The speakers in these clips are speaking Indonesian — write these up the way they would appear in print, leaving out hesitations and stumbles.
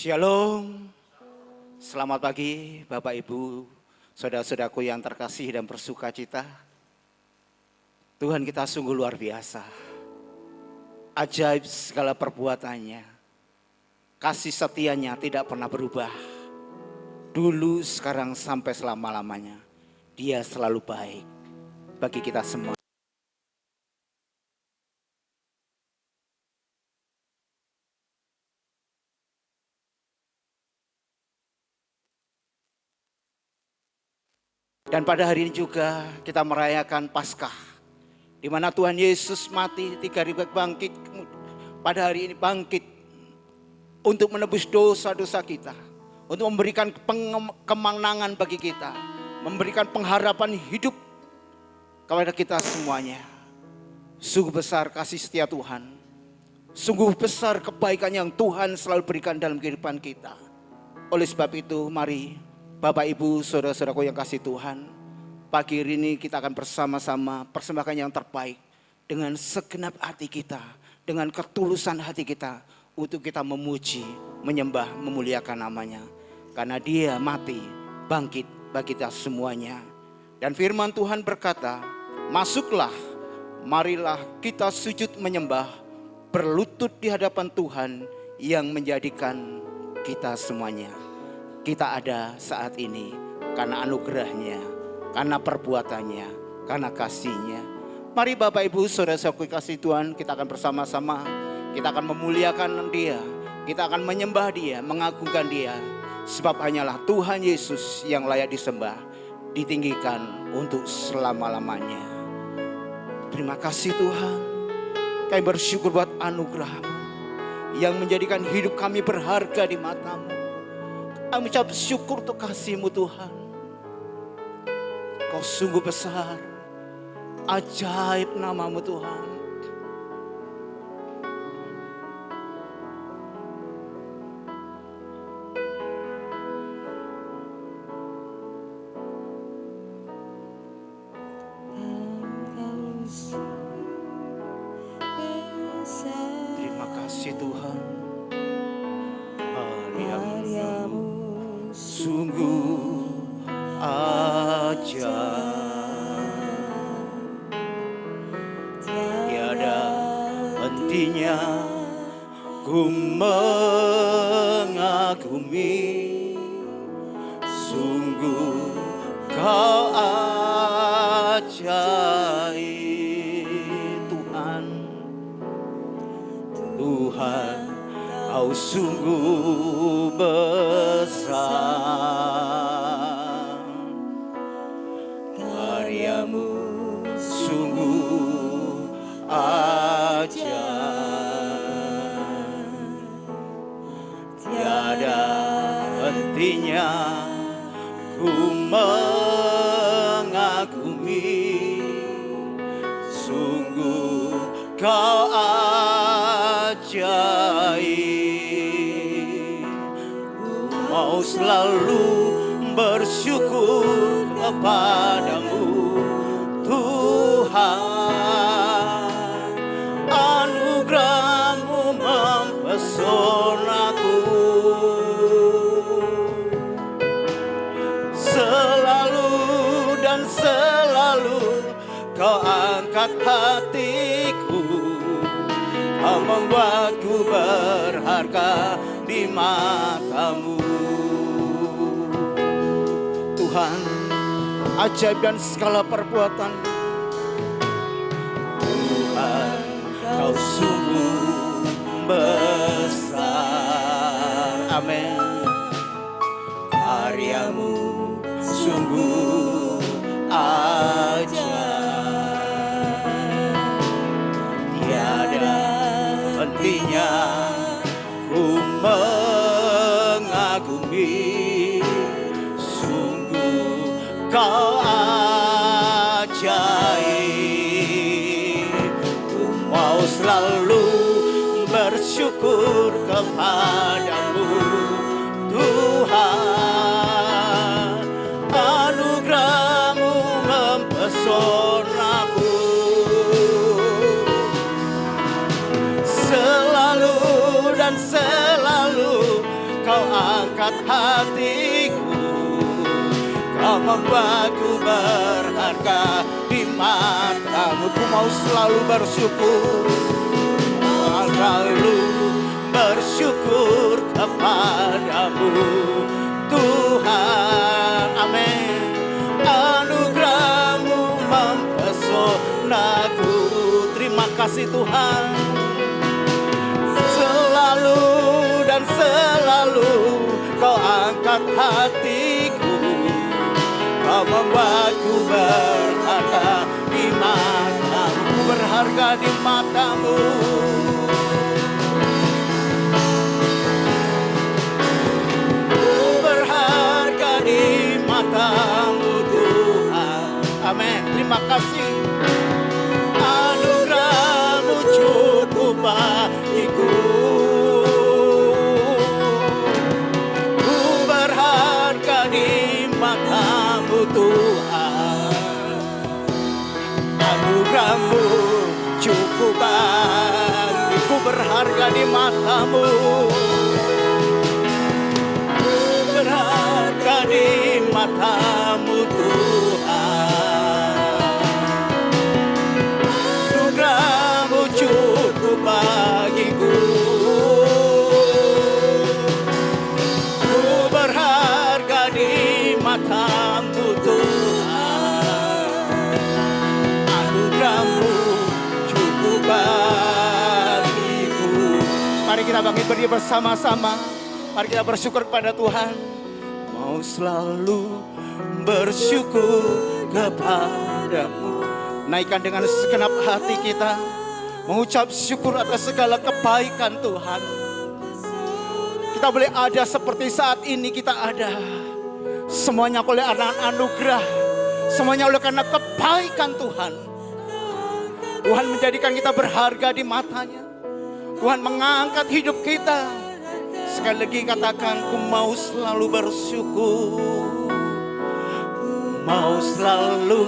Shalom, selamat pagi Bapak Ibu, saudara-saudaraku yang terkasih dan bersuka cita. Tuhan kita sungguh luar biasa, ajaib segala perbuatannya, kasih setianya tidak pernah berubah. Dulu, sekarang, sampai selama-lamanya, Dia selalu baik bagi kita semua. Dan pada hari ini juga kita merayakan Paskah, di mana Tuhan Yesus mati 3 hari bangkit, pada hari ini bangkit untuk menebus dosa-dosa kita, untuk memberikan kemenangan bagi kita, memberikan pengharapan hidup kepada kita semuanya. Sungguh besar kasih setia Tuhan, sungguh besar kebaikan yang Tuhan selalu berikan dalam kehidupan kita. Oleh sebab itu, mari Bapak Ibu saudara-saudaraku yang kasih Tuhan, pagi hari ini kita akan bersama-sama persembahkan yang terbaik dengan segenap hati kita, dengan ketulusan hati kita, untuk kita memuji, menyembah, memuliakan namanya. Karena Dia mati, bangkit bagi kita semuanya. Dan firman Tuhan berkata, masuklah, marilah kita sujud menyembah, berlutut di hadapan Tuhan yang menjadikan kita semuanya. Kita ada saat ini karena anugerahnya, karena perbuatannya, karena kasihnya. Mari Bapak Ibu saudara-saudaraku kasih Tuhan, kita akan bersama-sama, kita akan memuliakan Dia, kita akan menyembah Dia, mengagungkan Dia. Sebab hanyalah Tuhan Yesus yang layak disembah, ditinggikan untuk selama-lamanya. Terima kasih Tuhan, kami bersyukur buat anugerah-Mu yang menjadikan hidup kami berharga di mata-Mu. Kami ucap syukur untuk kasih-Mu Tuhan. Kau sungguh besar, ajaib nama-Mu Tuhan. Terima kasih Tuhan. Karya-Mu sungguh ajaib, tiada hentinya ku mengagumi. Sungguh Kau ajaib Tuhan. Tuhan, Kau sungguh besar, karya-Mu sungguh ajaib, tiada hentinya ku mengagumi. Sungguh Kau ajaib. Mau selalu bersyukur kepadamu Tuhan. Anugerah-Mu mempesonaku, selalu dan selalu Kau angkat hatiku. Kau membuatku berharga di mata-Mu. Tuhan, ajaib dan segala perbuatan. Tuhan, Kau sungguh besar. Amin. Karya-Mu sungguh ajaib, tiada hentinya ku mengagumi. Sungguh Kau ajaib. Ku mau selalu bersyukur kepadamu Tuhan. Anugerah-Mu mempesonaku, selalu dan selalu Kau angkat hatiku, Kau membuatku berharga di matamu. Ku mau selalu bersyukur, selalu bersyukur kepadamu Tuhan. Amin. Anugerah-Mu mempesonaku. Terima kasih Tuhan. Selalu dan selalu Kau angkat hatiku, Kau membuatku berharga di matamu. Berharga di matamu. Berharga di matamu Tuhan. Amin. Terima kasih. Anugerah-Mu cukup bagiku. Ku berharga di matamu Tuhan. Anugerah-Mu cukup bagiku. Berharga di matamu. Berharga di matamu Tuhan. Anugerah-Mu cukup bagiku. Ku berharga di matamu Tuhan. Anugerah-Mu cukup bagiku. Mari kita bangkit berdiri bersama-sama. Mari kita bersyukur kepada Tuhan. Mau selalu bersyukur kepadamu. Naikkan dengan segenap hati kita, mengucap syukur atas segala kebaikan Tuhan. Kita boleh ada seperti saat ini kita ada, semuanya oleh anugerah, semuanya oleh karena kebaikan Tuhan. Tuhan menjadikan kita berharga di matanya. Tuhan mengangkat hidup kita. Sekali lagi katakan, ku mau selalu bersyukur, mau selalu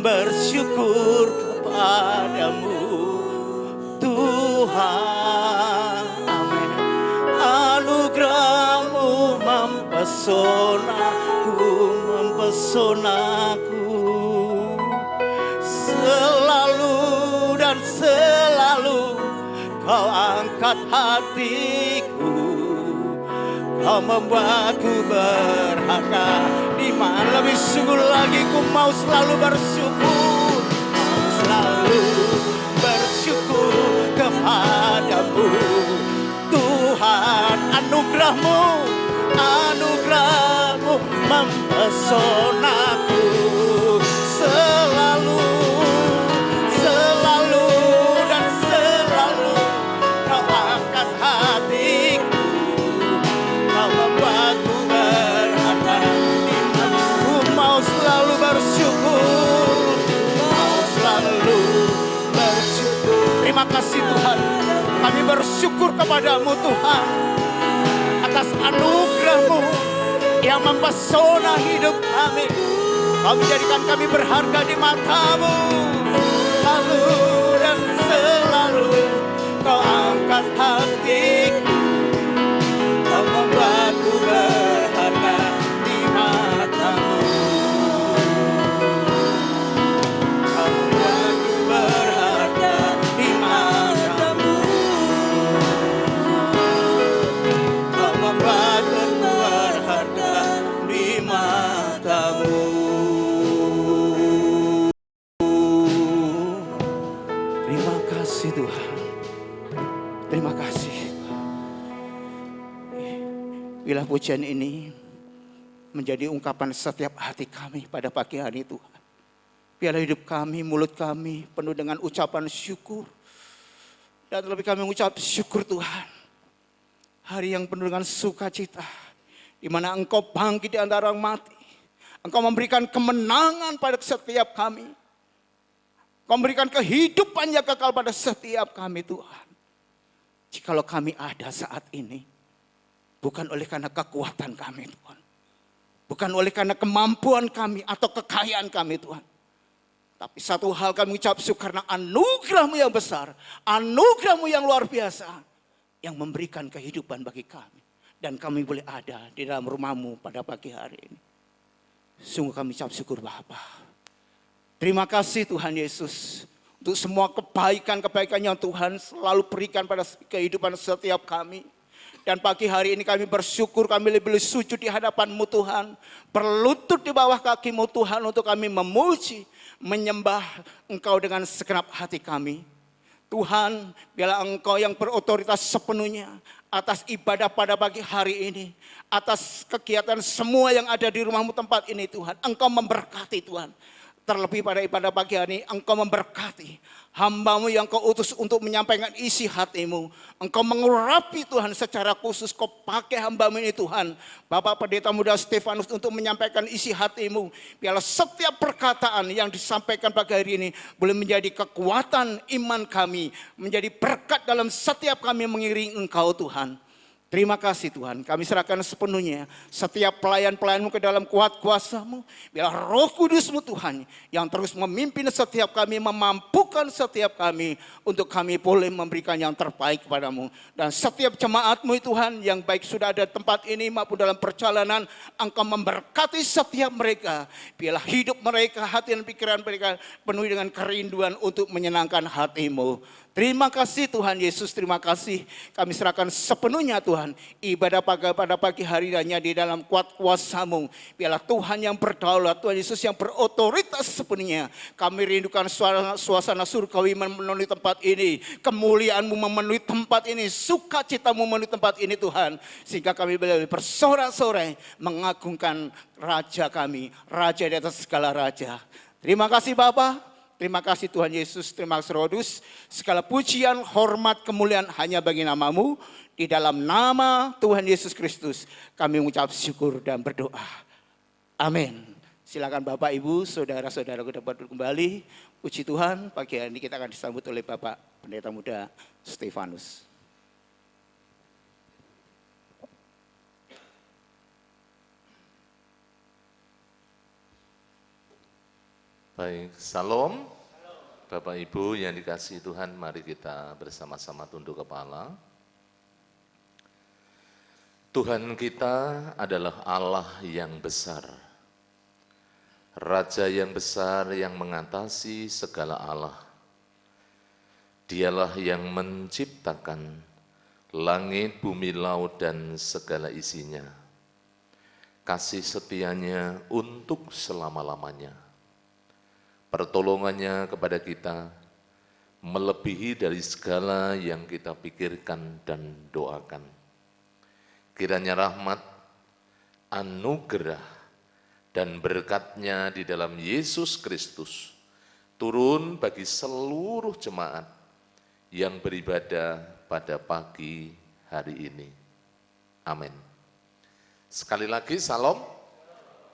bersyukur kepadamu Tuhan. Amin. Anugerah-Mu mempesonaku, mempesonaku. Selalu dan selalu Kau angkat hatiku, Kau membuatku berharga di mana. Lebih sungguh lagi ku mau selalu bersyukur, mau selalu bersyukur kepadamu Tuhan. Anugerah-Mu, anugerah-Mu mempesonaku. Selalu, selalu dan selalu Kau angkat hatiku, Kau membuatku berharga di matamu. Mau selalu bersyukur, mau selalu bersyukur. Terima kasih Tuhan. Kami bersyukur kepadamu Tuhan atas anugerah-Mu yang mempesona hidup kami. Kau menjadikan kami berharga di matamu. Selalu dan selalu Kau angkat hatiku, Kau membuatku berharga di matamu. Kau membuatku berharga di matamu. Kau membuatku berharga di matamu. Terima kasih Tuhan. Terima kasih. Bila pujian ini menjadi ungkapan setiap hati kami pada pagi hari Tuhan. Biarlah hidup kami, mulut kami penuh dengan ucapan syukur. Dan terlebih kami mengucap syukur Tuhan. Hari yang penuh dengan sukacita. Di mana Engkau bangkit di antara orang mati. Engkau memberikan kemenangan pada setiap kami. Engkau memberikan kehidupan yang kekal pada setiap kami Tuhan. Jikalau kami ada saat ini, bukan oleh karena kekuatan kami Tuhan. Bukan oleh karena kemampuan kami atau kekayaan kami Tuhan. Tapi satu hal kami ucap syukur karena anugerah-Mu yang besar. Anugerah-Mu yang luar biasa. Yang memberikan kehidupan bagi kami. dan kami boleh ada di dalam rumah-Mu pada pagi hari ini. Sungguh kami ucap syukur Bapa. Terima kasih Tuhan Yesus untuk semua kebaikan-kebaikan yang Tuhan selalu berikan pada kehidupan setiap kami. Dan pagi hari ini kami bersyukur, kami lebih sujud di hadapan-Mu Tuhan. Berlutut di bawah kaki-Mu Tuhan untuk kami memuji, menyembah Engkau dengan segenap hati kami. Tuhan, biarlah Engkau yang berotoritas sepenuhnya atas ibadah pada pagi hari ini. Atas kegiatan semua yang ada di rumah-Mu tempat ini Tuhan. Engkau memberkati Tuhan. Terlebih pada ibadah pagi hari ini, Engkau memberkati hamba-Mu yang Kau utus untuk menyampaikan isi hati-Mu. Engkau mengurapi Tuhan secara khusus, Kau pakai hamba-Mu ini Tuhan. Bapak Pendeta Muda Stefanus untuk menyampaikan isi hati-Mu. Biarlah setiap perkataan yang disampaikan pagi hari ini boleh menjadi kekuatan iman kami. Menjadi berkat dalam setiap kami mengiring Engkau Tuhan. Terima kasih Tuhan, kami serahkan sepenuhnya setiap pelayan-pelayan-Mu ke dalam kuat kuasa-Mu. Biarlah Roh Kudus-Mu Tuhan yang terus memimpin setiap kami, memampukan setiap kami untuk kami boleh memberikan yang terbaik kepada-Mu. Dan setiap jemaat-Mu Tuhan yang baik sudah ada tempat ini maupun dalam perjalanan, Engkau memberkati setiap mereka. Biarlah hidup mereka, hati dan pikiran mereka penuh dengan kerinduan untuk menyenangkan hati-Mu. Terima kasih Tuhan Yesus, terima kasih. Kami serahkan sepenuhnya Tuhan. Ibadah pada pagi hari hanya di dalam kuat kuasa-Mu. Biarlah Tuhan yang berdaulat, Tuhan Yesus yang berotoritas sepenuhnya. Kami rindukan suasana surgawi memenuhi tempat ini. Kemuliaan-Mu memenuhi tempat ini. Sukacita-Mu memenuhi tempat ini Tuhan. Sehingga kami boleh bersorak-sorai mengagungkan Raja kami. Raja di atas segala raja. Terima kasih Bapak. Terima kasih Tuhan Yesus, terima kasih Roh Kudus. Segala pujian, hormat, kemuliaan hanya bagi nama-Mu. Di dalam nama Tuhan Yesus Kristus kami mengucap syukur dan berdoa. Amin. Silakan Bapak, Ibu, saudara-saudara kita dapat kembali. Puji Tuhan, pagi hari ini kita akan disambut oleh Bapak Pendeta Muda Stefanus. Baik, salam. Bapak Ibu yang dikasihi Tuhan, mari kita bersama-sama tunduk kepala. Tuhan kita adalah Allah yang besar. Raja yang besar yang mengatasi segala Allah. Dialah yang menciptakan langit, bumi, laut, dan segala isinya. Kasih setianya untuk selama-lamanya. Pertolongannya kepada kita melebihi dari segala yang kita pikirkan dan doakan. Kiranya rahmat, anugerah, dan berkat-Nya di dalam Yesus Kristus turun bagi seluruh jemaat yang beribadah pada pagi hari ini. Amin. Sekali lagi, salam.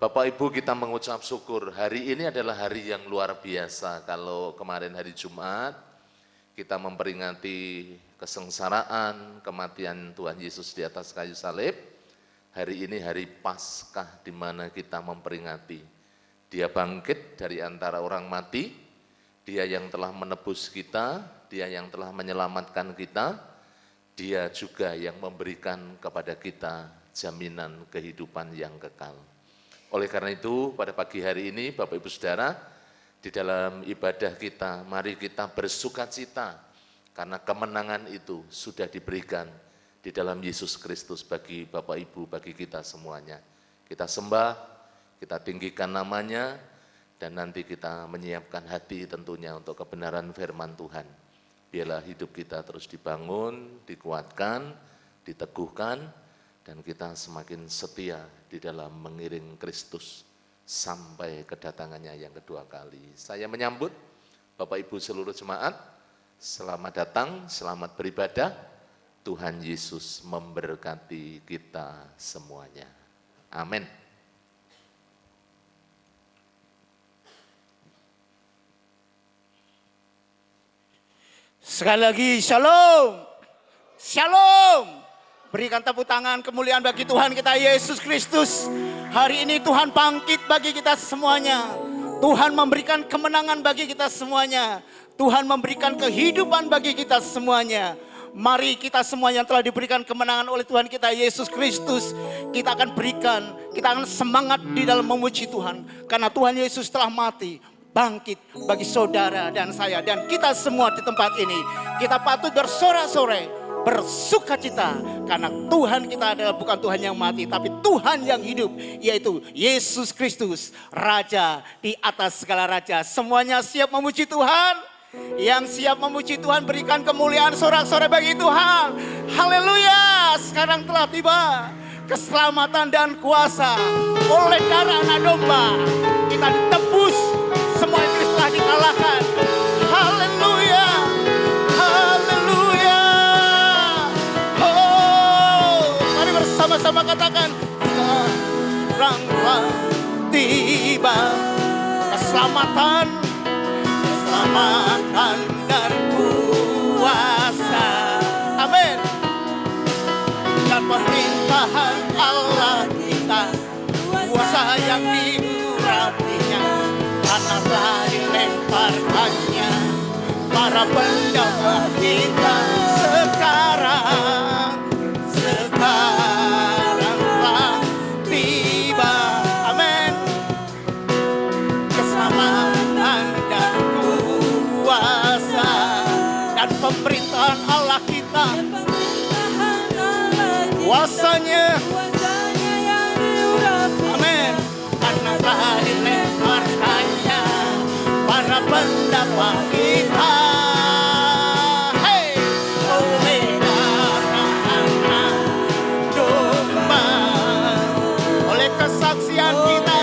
Bapak Ibu, kita mengucap syukur, hari ini adalah hari yang luar biasa. Kalau kemarin hari Jumat, kita memperingati kesengsaraan, kematian Tuhan Yesus di atas kayu salib. Hari ini hari Paskah di mana kita memperingati Dia bangkit dari antara orang mati, Dia yang telah menebus kita, Dia yang telah menyelamatkan kita, Dia juga yang memberikan kepada kita jaminan kehidupan yang kekal. Oleh karena itu, pada pagi hari ini, Bapak Ibu Saudara, di dalam ibadah kita, mari kita bersukacita, karena kemenangan itu sudah diberikan di dalam Yesus Kristus bagi Bapak Ibu, bagi kita semuanya. Kita sembah, kita tinggikan namanya, dan nanti kita menyiapkan hati tentunya untuk kebenaran firman Tuhan. Biarlah hidup kita terus dibangun, dikuatkan, diteguhkan, dan kita semakin setia di dalam mengiring Kristus sampai kedatangannya yang kedua kali. Saya menyambut Bapak Ibu seluruh jemaat, selamat datang, selamat beribadah. Tuhan Yesus memberkati kita semuanya. Amin. Sekali lagi, shalom. Shalom. Berikan tepuk tangan kemuliaan bagi Tuhan kita Yesus Kristus. Hari ini Tuhan bangkit bagi kita semuanya. Tuhan memberikan kemenangan bagi kita semuanya. Tuhan memberikan kehidupan bagi kita semuanya. Mari kita semua yang telah diberikan kemenangan oleh Tuhan kita Yesus Kristus, kita akan berikan, kita akan semangat di dalam memuji Tuhan. Karena Tuhan Yesus telah mati, bangkit bagi saudara dan saya. Dan kita semua di tempat ini, kita patut bersorak-sorai, bersuka cita. Karena Tuhan kita adalah bukan Tuhan yang mati, tapi Tuhan yang hidup, yaitu Yesus Kristus, Raja di atas segala raja. Semuanya siap memuji Tuhan? Yang siap memuji Tuhan berikan kemuliaan sorak-sorai bagi Tuhan. Haleluya. Sekarang telah tiba keselamatan dan kuasa oleh darah anak domba. Kita ditebus, semua iblis telah dikalahkan. Haleluya. Haleluya. Oh, mari bersama-sama katakan, sekarang telah tiba keselamatan dan kuasa, amin. Dan pemerintahan Allah kita, kuasa yang diurapinya, karena telah dilemparkannya para pendakwa kita. Sekarang telah tiba, amin. Keselamatan dan kuasa dan pemerintahan Allah kita, kuasanya yang diurapi, amin. Karena telah dilemparkannya para pendakwa kita. Hey, oleh darah anak domba, oleh kesaksian kita,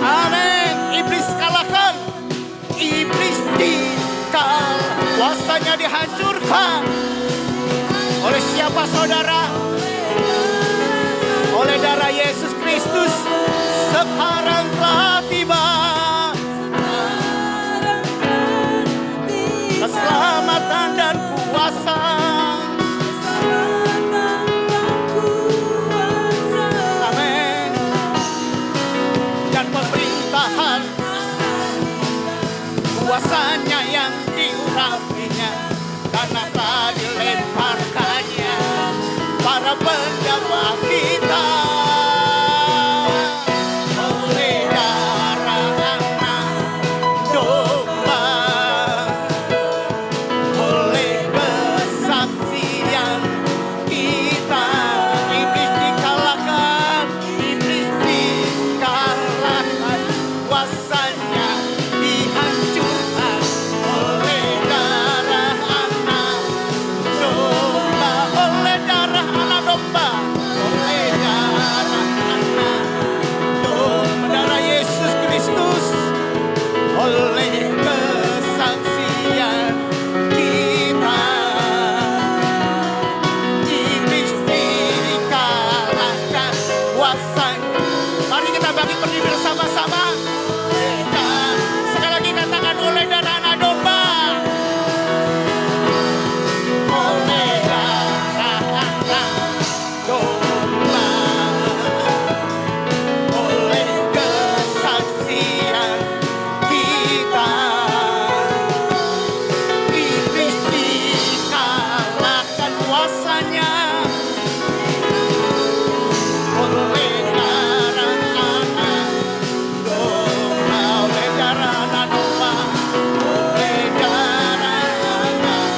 amin. Iblis kalahkan, iblis kuasanya dihancurkan. Oleh siapa saudara? Oleh darah Yesus Kristus. Sekarang telah tiba keselamatan dan kuasa, amin. Dan pemerintahan, kuasanya yang diurapinya, karena telah dilemparkannya para pendakwa kita. Oleh darah anak domba, oleh kesaksian kita, iblis dikalahkan, iblis dikalahkan, kuasanya dihancurkan. Oleh darah anak domba, oleh darah anak domba, oleh darah anak domba, darah Yesus Kristus, oleh kesaksian kita, iblis dikalahkan kuasanya. Mari kita bangkit berdiri bersama-sama. Dan sekali lagi katakan, oleh darah anak domba, oleh darah anak domba, oleh kesaksian kita, iblis dikalahkan kuasanya. Oleh darah anak domba, oleh darah anak domba, oleh darah anak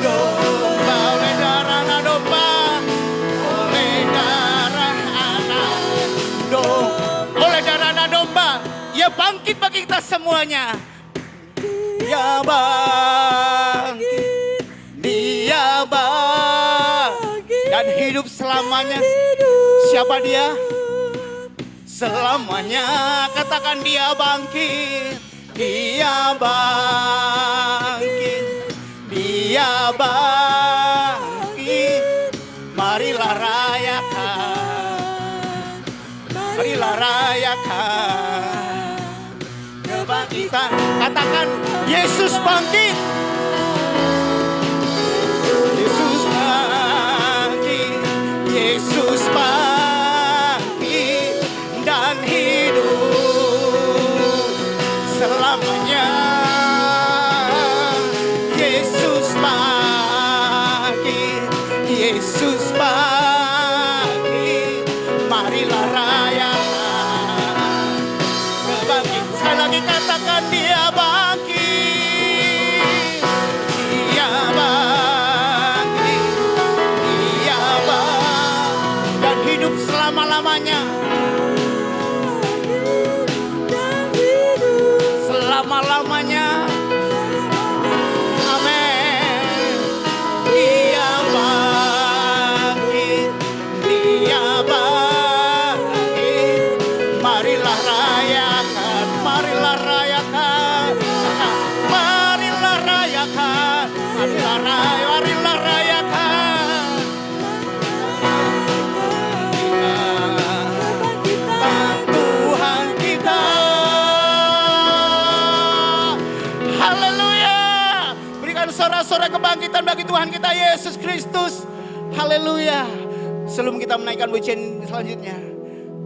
domba, oleh darah anak domba, oleh darah anak domba, oleh darah anak domba. Ya, bangkit bagi kita semuanya. Dia bangkit, dia bangkit dan hidup selamanya. Siapa dia? Selamanya. Katakan, dia bangkit, dia bangkit, dia bangkit. Marilah rayakan, marilah rayakan kebangkitan. Katakan, Yesus bangkit, Yesus bangkit, Yesus bangkit dan hidup selamanya. bagi katakan dia bangkit. Dia bangkit. Dia bangkit. Dan hidup selama-lamanya. Selama-lamanya. Amin. Dia bangkit. Dia bangkit. Marilah rayakan. Marilah rayakan. Marilah rayakan. Marilah rayakan. Tuhan kita. Haleluya. Berikan sorak-sorak kebangkitan bagi Tuhan kita Yesus Kristus. Haleluya. Sebelum kita menaikkan pujian selanjutnya,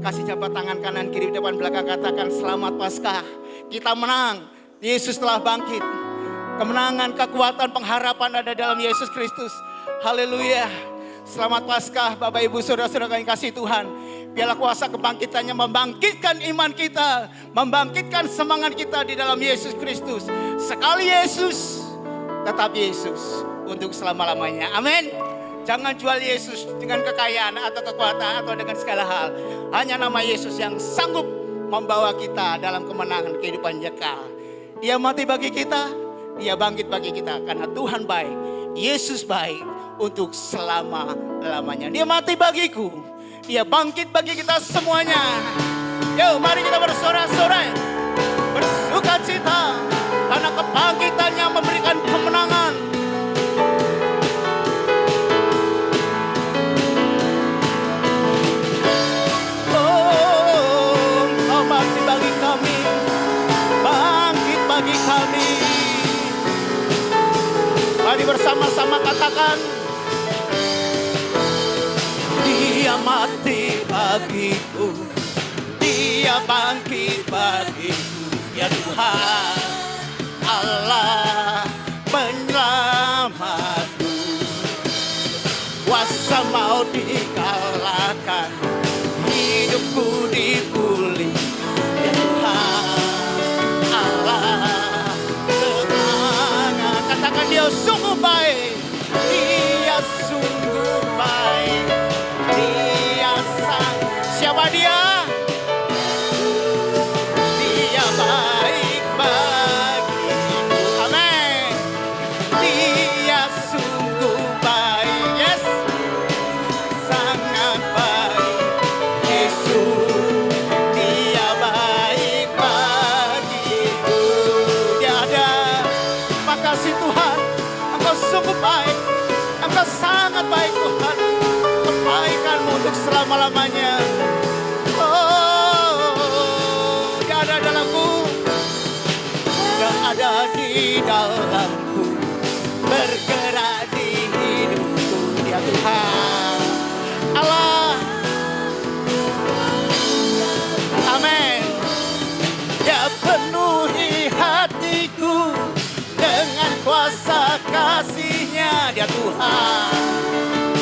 kasih jabat tangan kanan kiri depan belakang, katakan selamat Paskah. Kita menang. Yesus telah bangkit. Kemenangan, kekuatan, pengharapan ada dalam Yesus Kristus. Haleluya. Selamat Paskah Bapak Ibu Saudara-saudara yang kasih Tuhan. Biarlah kuasa kebangkitannya membangkitkan iman kita, membangkitkan semangat kita di dalam Yesus Kristus. Sekali Yesus, tetap Yesus untuk selama-lamanya. Amin. Jangan jual Yesus dengan kekayaan atau kekuatan atau dengan segala hal. Hanya nama Yesus yang sanggup membawa kita dalam kemenangan kehidupan kekal. Dia mati bagi kita, dia bangkit bagi kita. Karena Tuhan baik, Yesus baik untuk selama-lamanya. Dia mati bagiku, dia bangkit bagi kita semuanya. Yuk mari kita bersorak-sorai, bersuka cita. Karena kebangkitannya memberikan kemenangan. Bagi kami. Mari bersama-sama katakan, dia mati bagiku, dia bangkit bagiku, ya Tuhan Allah penyelamatku. Kuasa mau dikalahkan, hidupku dipulihkan, ya Tuhan Allah kemenangan. Katakan dia sungguh baik, dia sungguh baik, dia sang. Siapa dia? Dia baik bagiku. Amin. Dia sungguh baik. Yes. Sangat baik. Yesus. Dia baik bagiku. Dia ada. Makasih Tuhan. Engkau sungguh baik. Engkau sangat baik Tuhan. Kebaikanmu untuk selama-lamanya. Oh, Dia ada dalamku. Dia ada di dalamku. Bergerak di hidupku. Dia Tuhan Allah. Amin. Dia penuhi hatiku dengan kuasa kasih-Nya. Dia Tuhan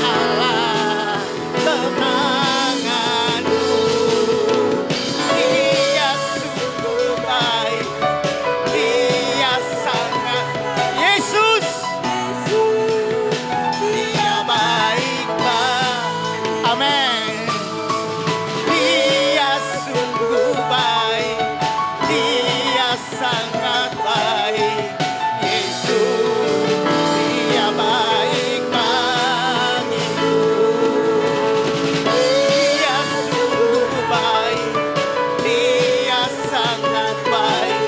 Allah kemenanganku. Dia sungguh baik, dia sangat. Yesus, dia baik banget. Amin. Dia sungguh baik, dia sangat baik. Yesus, dia baik bagiku. Dia sungguh baik, dia sangat baik.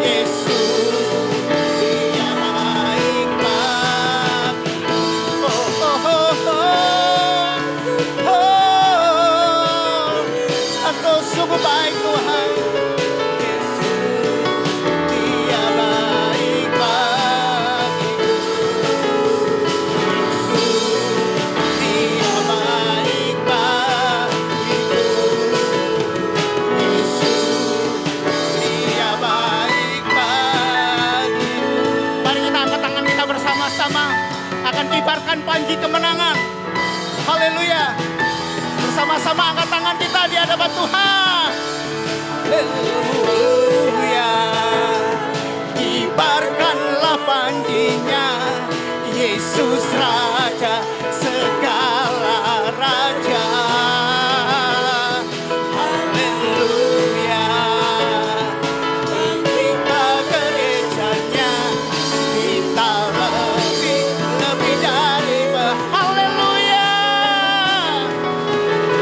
Yesus, dia baik bagiku. Oh, oh, oh, oh. Oh, Engkau sungguh baik Tuhan. Yesus, dia baik bagiku. Yesus, dia baik bagiku. Yesus, dia baik bagiku. Mari kita angkat tangan kita bersama-sama, akan kibarkan panji kemenangan. Haleluya. Bersama-sama angkat tangan kita di hadapan Tuhan. Haleluya. Yesus Raja segala raja. Haleluya. Kita gerejanya, kita lebih dari haleluya.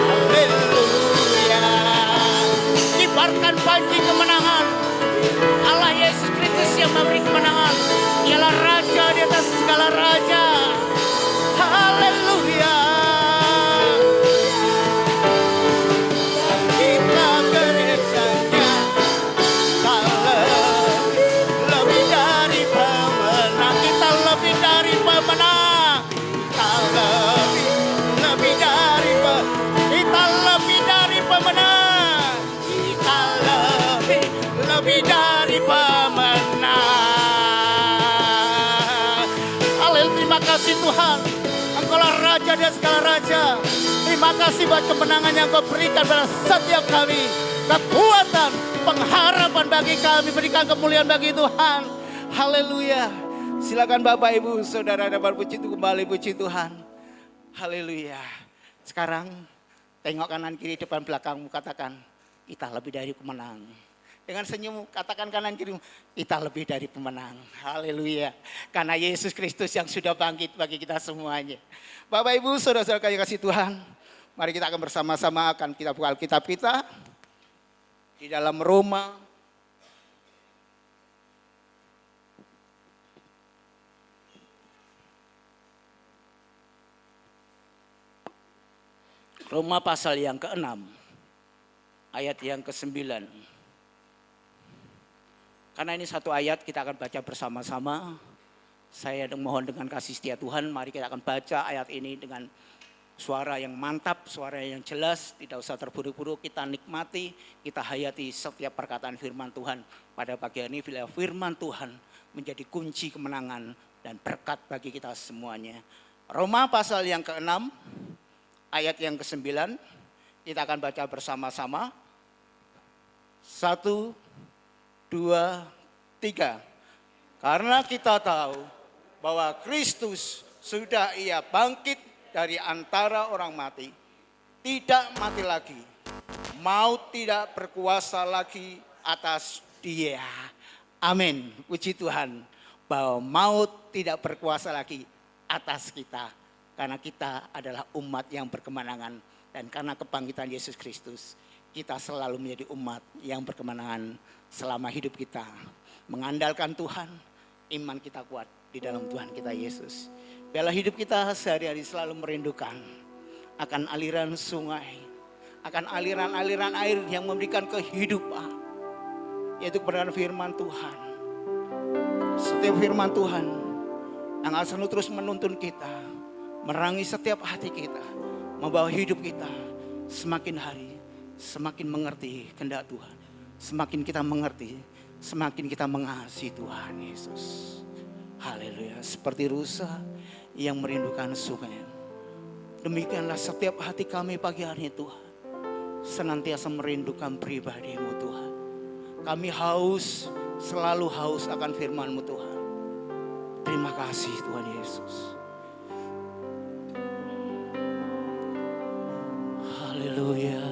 Haleluya. Kibarkan panji kemenangan. Allah Yesus Kristus yang memberi kemenangan. Ialah raja di atas segala raja. Haleluya. Kita gerejanya, kita lebih dari pemenang. Kita lebih dari pemenang. Kita lebih dari kita lebih dari pemenang. Kita lebih dari pemenang. Haleluya, terima kasih Tuhan. Engkaulah raja dan segala raja. Terima kasih buat kemenangan yang Kau berikan pada setiap kami. Kekuatan, pengharapan bagi kami, berikan kemuliaan bagi Tuhan. Haleluya. Silakan Bapak Ibu Saudara dapat puji kembali, puji Tuhan. Haleluya. Sekarang tengok kanan kiri depan belakangmu, katakan kita lebih dari pemenang. Dengan senyum katakan kanan kiri, kita lebih dari pemenang. Haleluya. Karena Yesus Kristus yang sudah bangkit bagi kita semuanya. Bapak Ibu Saudara-saudara yang kasih Tuhan, mari kita akan bersama-sama akan kita buka Alkitab kita di dalam Roma pasal yang ke-6 ayat yang ke-9. Karena ini satu ayat kita akan baca bersama-sama. Saya mohon dengan kasih setia Tuhan, mari kita akan baca ayat ini dengan suara yang mantap, suara yang jelas, tidak usah terburu-buru, kita nikmati, kita hayati setiap perkataan firman Tuhan. Pada pagi hari ini bila firman Tuhan menjadi kunci kemenangan dan berkat bagi kita semuanya. Roma pasal yang ke-6 ayat yang ke-9, kita akan baca bersama-sama. 1, 2, 3. Karena kita tahu bahwa Kristus sudah Ia bangkit dari antara orang mati, tidak mati lagi, maut tidak berkuasa lagi atas Dia. Amin. Puji Tuhan bahwa maut tidak berkuasa lagi atas kita, karena kita adalah umat yang berkemenangan, dan karena kebangkitan Yesus Kristus kita selalu menjadi umat yang berkemenangan selama hidup kita. Mengandalkan Tuhan, iman kita kuat di dalam Tuhan kita Yesus. Biarlah hidup kita sehari-hari selalu merindukan akan aliran sungai, akan aliran-aliran air yang memberikan kehidupan, yaitu kebenaran firman Tuhan. Setiap firman Tuhan yang akan terus menuntun kita, merangi setiap hati kita, membawa hidup kita semakin hari semakin mengerti kehendak Tuhan. Semakin kita mengerti, semakin kita mengasihi Tuhan Yesus. Haleluya. Seperti rusa yang merindukan sungai, demikianlah setiap hati kami pagi hari ini Tuhan, senantiasa merindukan pribadi-Mu Tuhan. Kami haus, selalu haus akan firman-Mu Tuhan. Terima kasih Tuhan Yesus. Haleluya.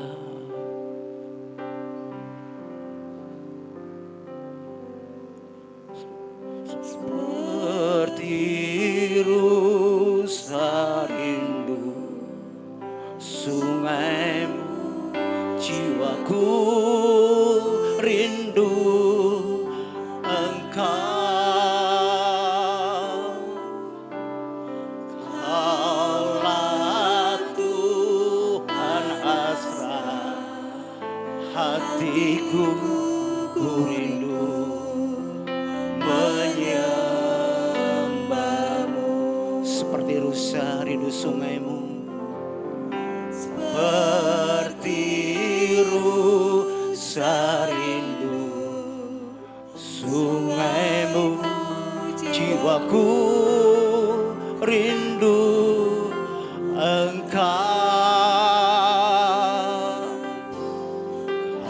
Seperti rusa rindu sungai-Mu, jiwaku rindu Engkau. Kaulah Tuhan hasrat hatiku, ku rindu menyembah-Mu. Seperti rusa rindu sungai-Mu, seperti rusa rindu sungai-Mu, jiwaku rindu Engkau.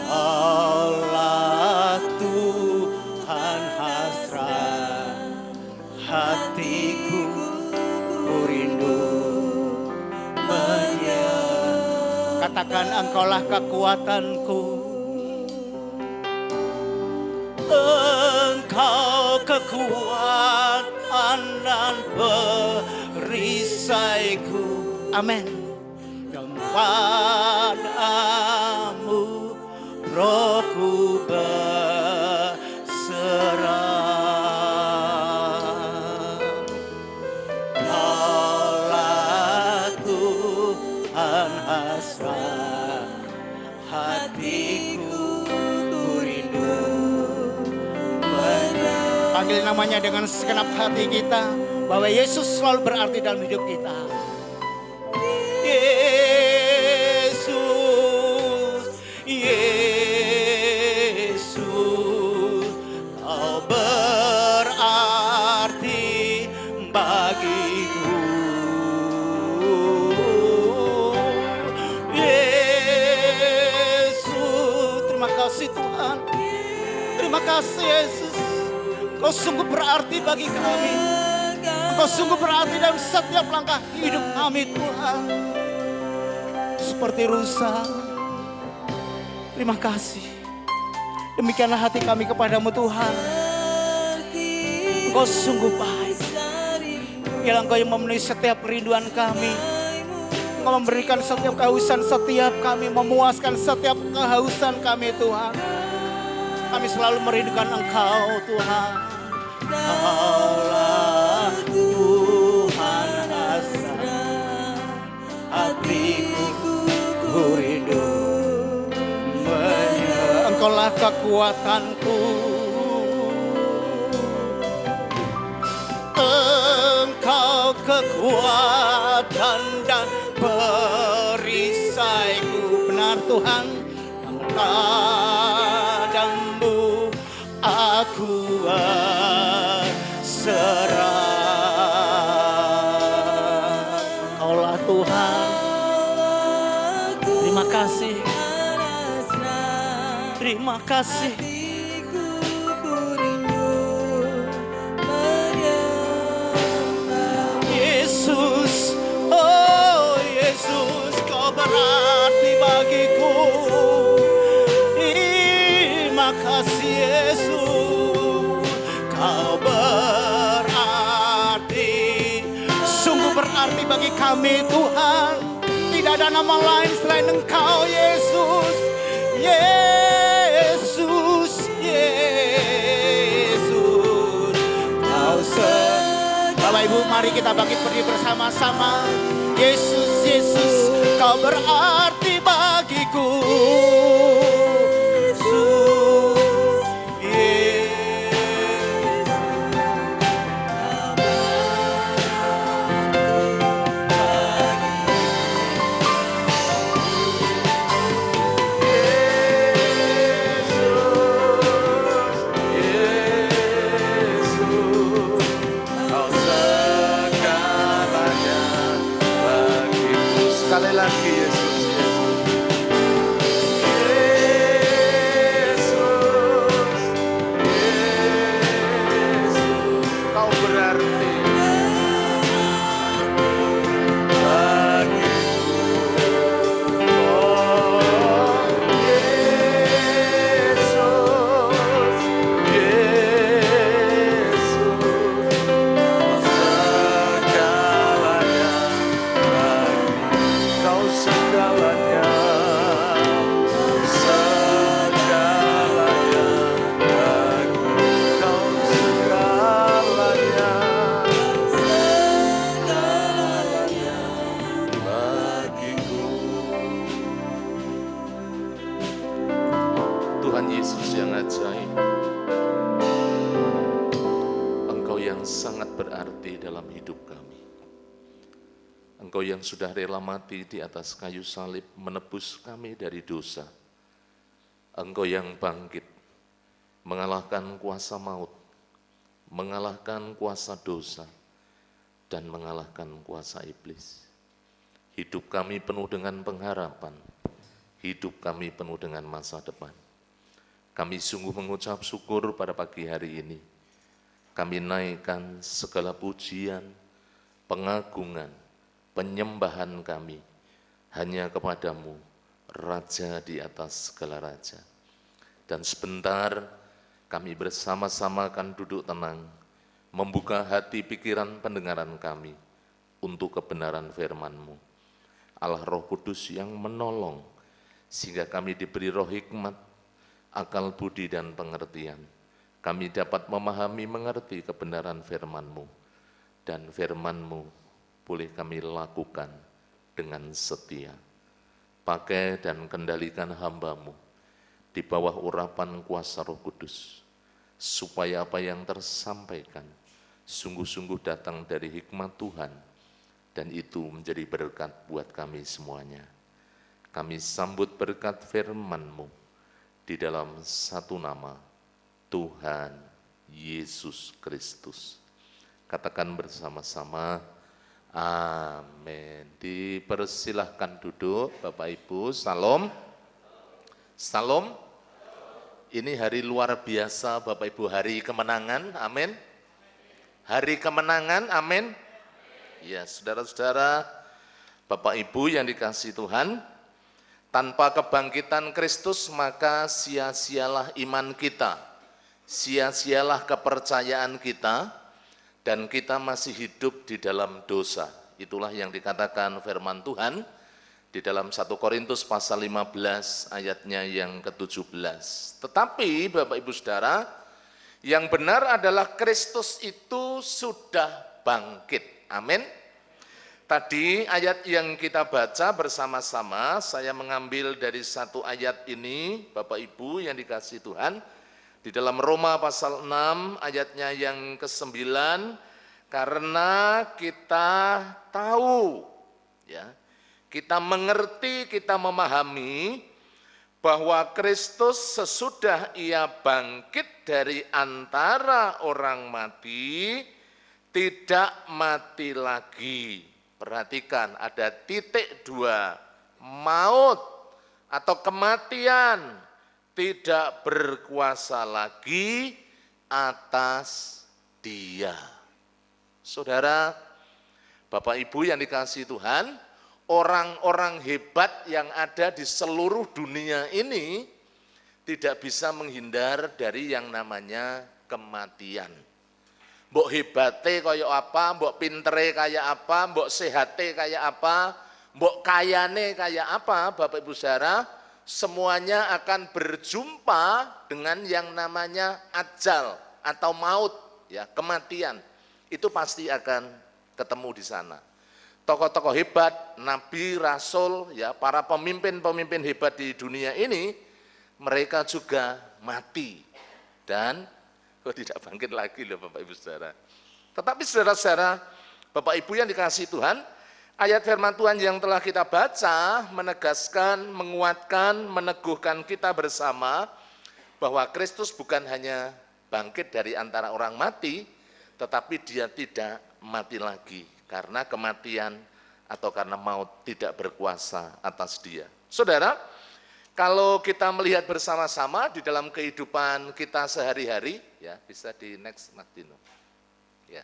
Kaulah Tuhan hasrat hatiku, katakan Engkaulah kekuatanku. Engkau kekuatan dan perisaiku. Amin. Kepadamu rohku berserah. Kaulah Tuhan hasrat hatiku, ku rindu. Panggil namanya dengan segenap hati kita, bahwa Yesus selalu berarti dalam hidup kita. Yesus, Yesus, Kau berarti bagiku. Yesus, terima kasih Tuhan. Terima kasih Yesus. Kau sungguh berarti bagi kami. Kau sungguh berarti dalam setiap langkah hidup kami Tuhan. Seperti rusa. Terima kasih. Demikianlah hati kami kepadamu Tuhan. Engkau sungguh baik. Biarlah Engkau yang memenuhi setiap kerinduan kami. Engkau memberikan setiap kehausan setiap kami. Memuaskan setiap kehausan kami Tuhan. Kami selalu merindukan Engkau Tuhan. Kaulah Tuhan hasrat hatiku, ku rindu. Engkaulah kekuatanku. Engkau kekuatan dan perisaiku. Benar Tuhan. Padamu aku berserah. Kaulah Tuhan. Terima kasih. Terima kasih. Yesus, oh Yesus, Kau berarti bagiku. Terima kasih Yesus, Kau berarti, sungguh berarti bagi kami Tuhan. Tidak ada nama lain selain Engkau Yesus. Yesus, Yesus, Kau Bapak Ibu, mari kita bangkit berdiri bersama-sama. Yesus, Yesus, Kau berarti bagiku. Sekali lagi Yesus, Yesus. Yesus, Yesus, Kau berarti bagiku. Oh, Yesus, Yesus, segalanya bagi Kau, segalanya, segalanya bagi Kau, segalanya, segalanya bagiku. Tuhan Yesus yang ajaib, Engkau yang sangat berarti dalam hidup kami. Engkau yang sudah rela mati di atas kayu salib menebus kami dari dosa. Engkau yang bangkit, mengalahkan kuasa maut, mengalahkan kuasa dosa, dan mengalahkan kuasa iblis. Hidup kami penuh dengan pengharapan, hidup kami penuh dengan masa depan. Kami sungguh mengucap syukur pada pagi hari ini. Kami naikkan segala pujian, pengagungan, penyembahan kami hanya kepadamu, Raja di atas segala raja. Dan sebentar kami bersama-sama akan duduk tenang, membuka hati pikiran pendengaran kami untuk kebenaran firman-Mu. Allah Roh Kudus yang menolong, sehingga kami diberi roh hikmat, akal budi dan pengertian. Kami dapat memahami, mengerti kebenaran firman-Mu, dan firman-Mu boleh kami lakukan dengan setia. Pakai dan kendalikan hamba-Mu di bawah urapan kuasa Roh Kudus, supaya apa yang tersampaikan sungguh-sungguh datang dari hikmat Tuhan, dan itu menjadi berkat buat kami semuanya. Kami sambut berkat firman-Mu di dalam satu nama, Tuhan Yesus Kristus. Katakan bersama-sama, amin. Dipersilahkan duduk Bapak Ibu. Salam. Salam. Ini hari luar biasa Bapak Ibu, hari kemenangan, amin. Hari kemenangan, amin. Ya, saudara-saudara, Bapak Ibu yang dikasihi Tuhan, tanpa kebangkitan Kristus maka sia-sialah iman kita, sia-sialah kepercayaan kita, dan kita masih hidup di dalam dosa. Itulah yang dikatakan firman Tuhan di dalam 1 Korintus pasal 15 ayatnya yang ke-17. Tetapi Bapak Ibu Saudara, yang benar adalah Kristus itu sudah bangkit. Amin. Tadi ayat yang kita baca bersama-sama, saya mengambil dari satu ayat ini, Bapak Ibu yang dikasihi Tuhan, di dalam Roma pasal 6 ayatnya yang ke-9, karena kita tahu, ya, kita mengerti, kita memahami bahwa Kristus sesudah ia bangkit dari antara orang mati, tidak mati lagi. Perhatikan, ada titik dua, maut atau kematian tidak berkuasa lagi atas dia. Saudara, Bapak Ibu yang dikasihi Tuhan, orang-orang hebat yang ada di seluruh dunia ini tidak bisa menghindar dari yang namanya kematian. Mbok hebate kaya apa, mbok pintere kaya apa, mbok sehate kaya apa, mbok kayane kaya apa, Bapak Ibu Saudara, semuanya akan berjumpa dengan yang namanya ajal atau maut, ya, kematian. Itu pasti akan ketemu di sana. Tokoh-tokoh hebat, nabi, rasul, ya, para pemimpin-pemimpin hebat di dunia ini, mereka juga mati dan tidak bangkit lagi loh Bapak Ibu Saudara. Tetapi saudara-saudara, Bapak Ibu yang dikasihi Tuhan, ayat firman Tuhan yang telah kita baca menegaskan, menguatkan, meneguhkan kita bersama bahwa Kristus bukan hanya bangkit dari antara orang mati, tetapi dia tidak mati lagi karena kematian atau karena maut tidak berkuasa atas dia. Saudara, kalau kita melihat bersama-sama di dalam kehidupan kita sehari-hari, ya, bisa di next Martino. Ya.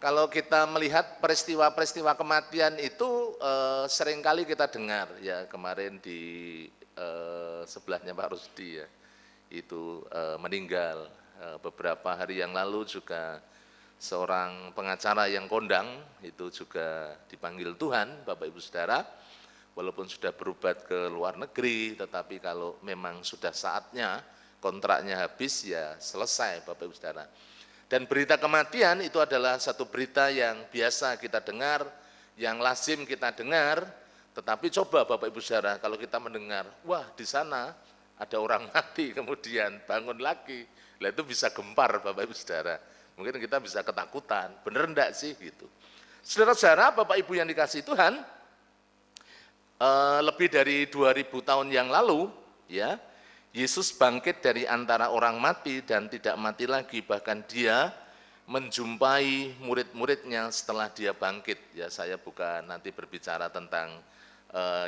Kalau kita melihat peristiwa-peristiwa kematian itu seringkali kita dengar, ya, kemarin di sebelahnya Pak Rusdi, ya, itu meninggal. Beberapa hari yang lalu juga seorang pengacara yang kondang itu juga dipanggil Tuhan, Bapak Ibu Saudara. Walaupun sudah berobat ke luar negeri, tetapi kalau memang sudah saatnya kontraknya habis, ya selesai Bapak Ibu Saudara. Dan berita kematian itu adalah satu berita yang biasa kita dengar, yang lazim kita dengar, tetapi coba Bapak Ibu Saudara kalau kita mendengar, wah di sana ada orang mati kemudian bangun lagi, lah itu bisa gempar Bapak Ibu Saudara. Mungkin kita bisa ketakutan, bener enggak sih gitu. Saudara-saudara, Bapak Ibu yang dikasihi Tuhan, lebih dari 2000 tahun yang lalu, ya, Yesus bangkit dari antara orang mati dan tidak mati lagi, bahkan dia menjumpai murid-muridnya setelah dia bangkit. Ya, saya bukan nanti berbicara tentang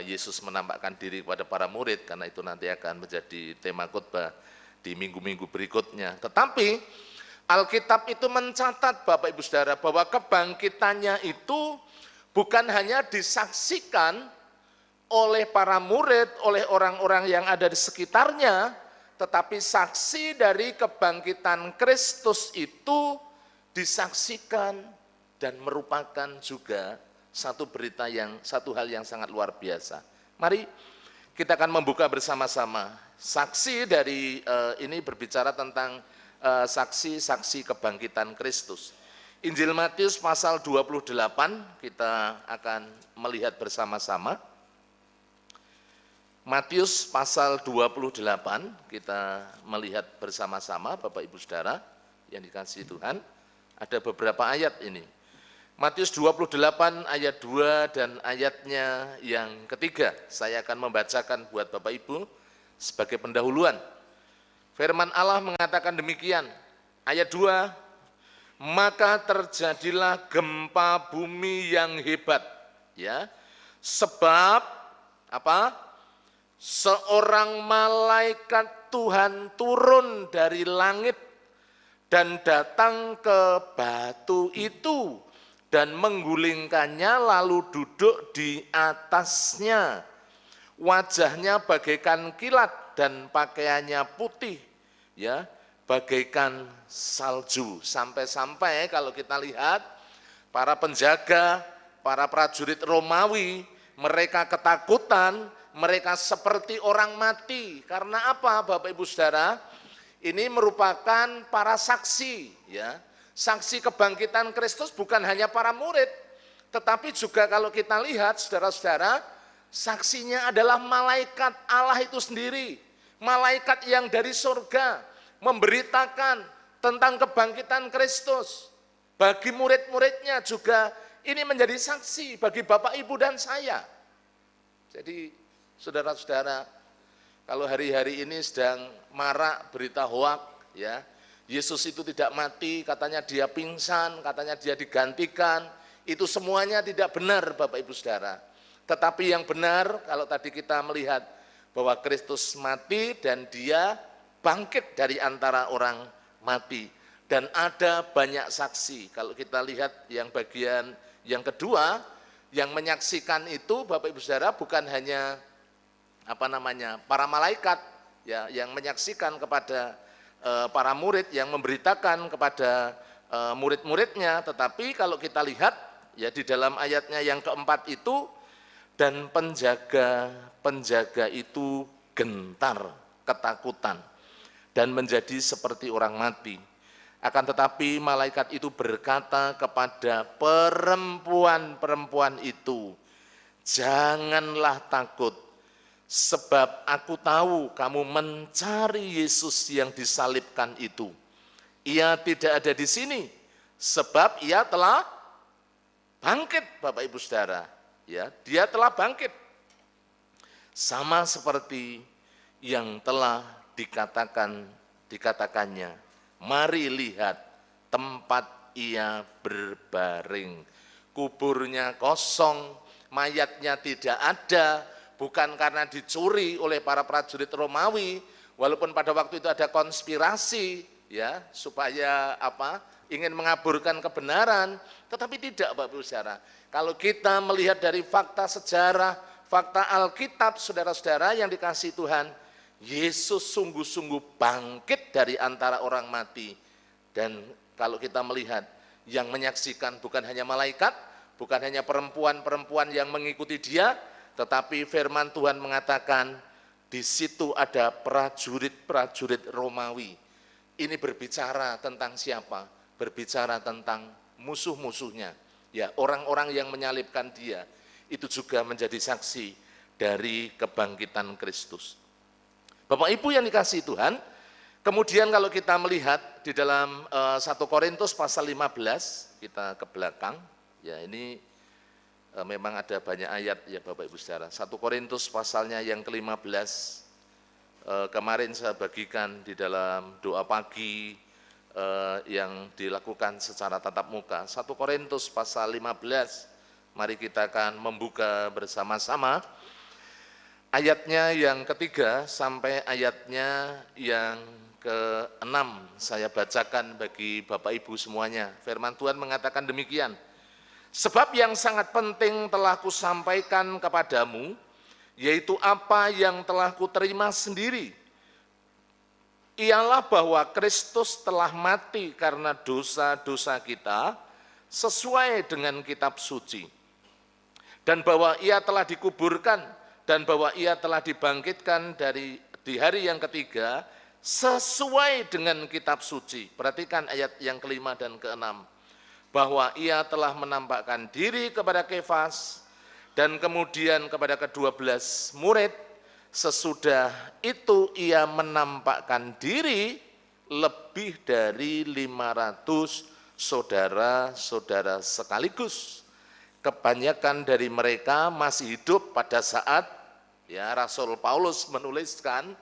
Yesus menampakkan diri kepada para murid, karena itu nanti akan menjadi tema khotbah di minggu-minggu berikutnya. Tetapi Alkitab itu mencatat Bapak Ibu Saudara bahwa kebangkitannya itu bukan hanya disaksikan oleh para murid, oleh orang-orang yang ada di sekitarnya, tetapi saksi dari kebangkitan Kristus itu disaksikan dan merupakan juga satu hal yang sangat luar biasa. Mari kita akan membuka bersama-sama. Saksi dari ini berbicara tentang saksi-saksi kebangkitan Kristus. Injil Matius pasal 28 kita akan melihat bersama-sama. Matius pasal 28 kita melihat bersama-sama Bapak Ibu Saudara yang dikasihi Tuhan. Ada beberapa ayat ini. Matius 28 ayat 2 dan ayatnya yang ketiga. Saya akan membacakan buat Bapak Ibu sebagai pendahuluan. Firman Allah mengatakan demikian. Ayat 2, maka terjadilah gempa bumi yang hebat. Ya, sebab apa? Seorang malaikat Tuhan turun dari langit dan datang ke batu itu dan menggulingkannya lalu duduk di atasnya. Wajahnya bagaikan kilat dan pakaiannya putih, ya, bagaikan salju. Sampai-sampai kalau kita lihat para penjaga, para prajurit Romawi, mereka ketakutan. Mereka seperti orang mati. Karena apa Bapak Ibu Saudara? Ini merupakan para saksi, ya. Saksi kebangkitan Kristus bukan hanya para murid, tetapi juga kalau kita lihat saudara-saudara, saksinya adalah malaikat Allah itu sendiri. Malaikat yang dari surga memberitakan tentang kebangkitan Kristus. Bagi murid-muridnya juga ini menjadi saksi bagi Bapak Ibu dan saya. Jadi saudara-saudara, kalau hari-hari ini sedang marak berita hoak, ya, Yesus itu tidak mati, katanya dia pingsan, katanya dia digantikan, itu semuanya tidak benar Bapak Ibu Saudara. Tetapi yang benar, kalau tadi kita melihat bahwa Kristus mati dan dia bangkit dari antara orang mati. Dan ada banyak saksi, kalau kita lihat yang bagian yang kedua, yang menyaksikan itu Bapak Ibu Saudara bukan hanya para malaikat, ya, yang menyaksikan kepada para murid, yang memberitakan kepada murid-muridnya, tetapi kalau kita lihat ya di dalam ayatnya yang keempat itu, dan penjaga itu gentar, ketakutan, dan menjadi seperti orang mati. Akan tetapi malaikat itu berkata kepada perempuan itu, janganlah takut, sebab aku tahu kamu mencari Yesus yang disalibkan itu. Ia tidak ada di sini, sebab ia telah bangkit, Bapak Ibu Saudara. Ya, dia telah bangkit. Sama seperti yang telah dikatakannya. Mari lihat tempat ia berbaring. Kuburnya kosong, mayatnya tidak ada. Bukan karena dicuri oleh para prajurit Romawi, walaupun pada waktu itu ada konspirasi, ya, supaya ingin mengaburkan kebenaran, tetapi tidak Bapak Ibu Saudara. Kalau kita melihat dari fakta sejarah, fakta Alkitab, saudara-saudara yang dikasihi Tuhan, Yesus sungguh-sungguh bangkit dari antara orang mati. Dan kalau kita melihat yang menyaksikan bukan hanya malaikat, bukan hanya perempuan-perempuan yang mengikuti dia, tetapi firman Tuhan mengatakan di situ ada prajurit-prajurit Romawi. Ini berbicara tentang siapa? Berbicara tentang musuh-musuhnya. Ya, orang-orang yang menyalibkan dia itu juga menjadi saksi dari kebangkitan Kristus. Bapak Ibu yang dikasihi Tuhan, kemudian kalau kita melihat di dalam 1 Korintus pasal 15, kita ke belakang, ya ini memang ada banyak ayat ya Bapak Ibu Saudara. 1 Korintus pasalnya yang ke-15, kemarin saya bagikan di dalam doa pagi yang dilakukan secara tatap muka. 1 Korintus pasal 15, mari kita akan membuka bersama-sama. Ayatnya yang ketiga sampai ayatnya yang ke-6 saya bacakan bagi Bapak Ibu semuanya. Firman Tuhan mengatakan demikian. Sebab yang sangat penting telah kusampaikan kepadamu, yaitu apa yang telah kuterima sendiri, ialah bahwa Kristus telah mati karena dosa-dosa kita sesuai dengan kitab suci, dan bahwa ia telah dikuburkan, dan bahwa ia telah dibangkitkan di hari yang ketiga sesuai dengan kitab suci. Perhatikan ayat yang kelima dan keenam, bahwa ia telah menampakkan diri kepada Kefas dan kemudian kepada ke-12 murid. Sesudah itu ia menampakkan diri lebih dari 500 saudara-saudara sekaligus. Kebanyakan dari mereka masih hidup pada saat Rasul Paulus menuliskan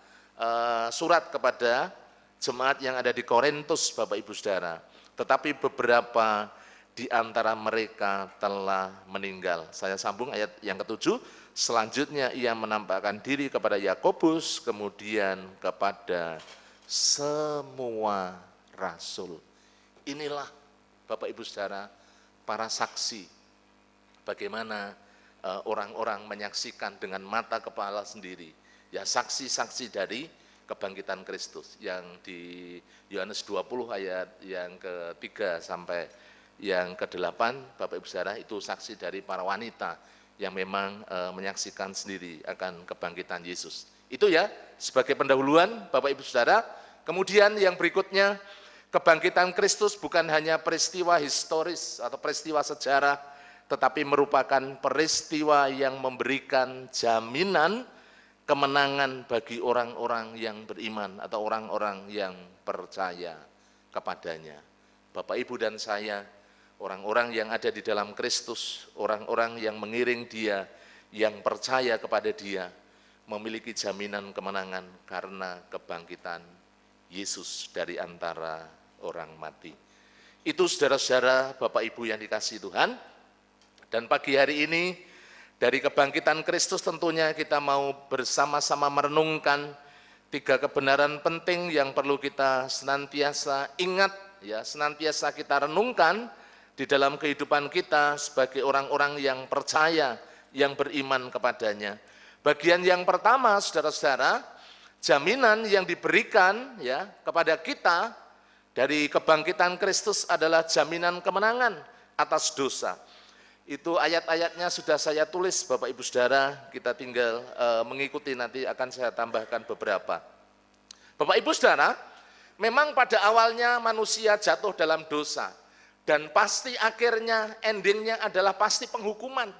surat kepada jemaat yang ada di Korintus, Bapak Ibu Saudara. Tetapi beberapa di antara mereka telah meninggal. Saya sambung ayat yang ke-7. Selanjutnya ia menampakkan diri kepada Yakobus, kemudian kepada semua rasul. Inilah Bapak Ibu Saudara para saksi bagaimana orang-orang menyaksikan dengan mata kepala sendiri, saksi-saksi dari kebangkitan Kristus yang di Yohanes 20 ayat yang ke-3 sampai yang ke-8, Bapak Ibu Saudara, itu saksi dari para wanita yang memang menyaksikan sendiri akan kebangkitan Yesus. Itu sebagai pendahuluan Bapak Ibu Saudara. Kemudian yang berikutnya, kebangkitan Kristus bukan hanya peristiwa historis atau peristiwa sejarah, tetapi merupakan peristiwa yang memberikan jaminan kemenangan bagi orang-orang yang beriman atau orang-orang yang percaya kepadanya. Bapak, Ibu, dan saya, orang-orang yang ada di dalam Kristus, orang-orang yang mengiring Dia, yang percaya kepada Dia, memiliki jaminan kemenangan karena kebangkitan Yesus dari antara orang mati. Itu saudara-saudara, Bapak Ibu yang dikasihi Tuhan. Dan pagi hari ini, dari kebangkitan Kristus tentunya kita mau bersama-sama merenungkan 3 kebenaran penting yang perlu kita senantiasa ingat, senantiasa kita renungkan di dalam kehidupan kita sebagai orang-orang yang percaya, yang beriman kepadanya. Bagian yang pertama, saudara-saudara, jaminan yang diberikan kepada kita dari kebangkitan Kristus adalah jaminan kemenangan atas dosa. Itu ayat-ayatnya sudah saya tulis, Bapak Ibu Saudara, kita tinggal mengikuti, nanti akan saya tambahkan beberapa. Bapak Ibu Saudara, memang pada awalnya manusia jatuh dalam dosa. Dan pasti akhirnya, endingnya adalah pasti penghukuman,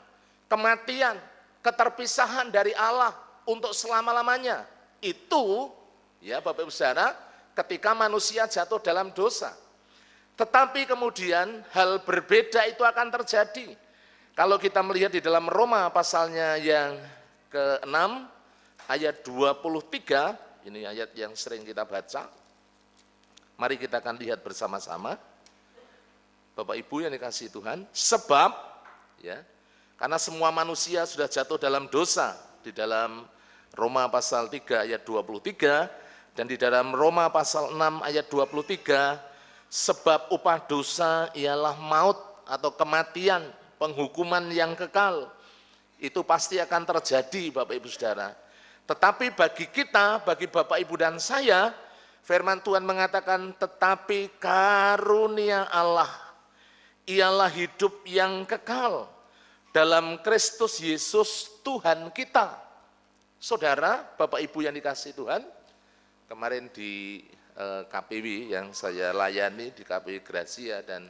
kematian, keterpisahan dari Allah untuk selama-lamanya. Itu, Bapak Ibu Saudara, ketika manusia jatuh dalam dosa. Tetapi kemudian hal berbeda itu akan terjadi. Kalau kita melihat di dalam Roma pasalnya yang ke-6, ayat 23, ini ayat yang sering kita baca. Mari kita akan lihat bersama-sama. Bapak Ibu yang dikasihi Tuhan, sebab karena semua manusia sudah jatuh dalam dosa, di dalam Roma pasal 3 ayat 23 dan di dalam Roma pasal 6 ayat 23, sebab upah dosa ialah maut atau kematian, penghukuman yang kekal. Itu pasti akan terjadi, Bapak Ibu Saudara. Tetapi bagi kita, bagi Bapak Ibu dan saya, firman Tuhan mengatakan, tetapi karunia Allah ialah hidup yang kekal dalam Kristus Yesus Tuhan kita. Saudara, Bapak Ibu yang dikasihi Tuhan, kemarin di KPW yang saya layani, di KPW Gracia dan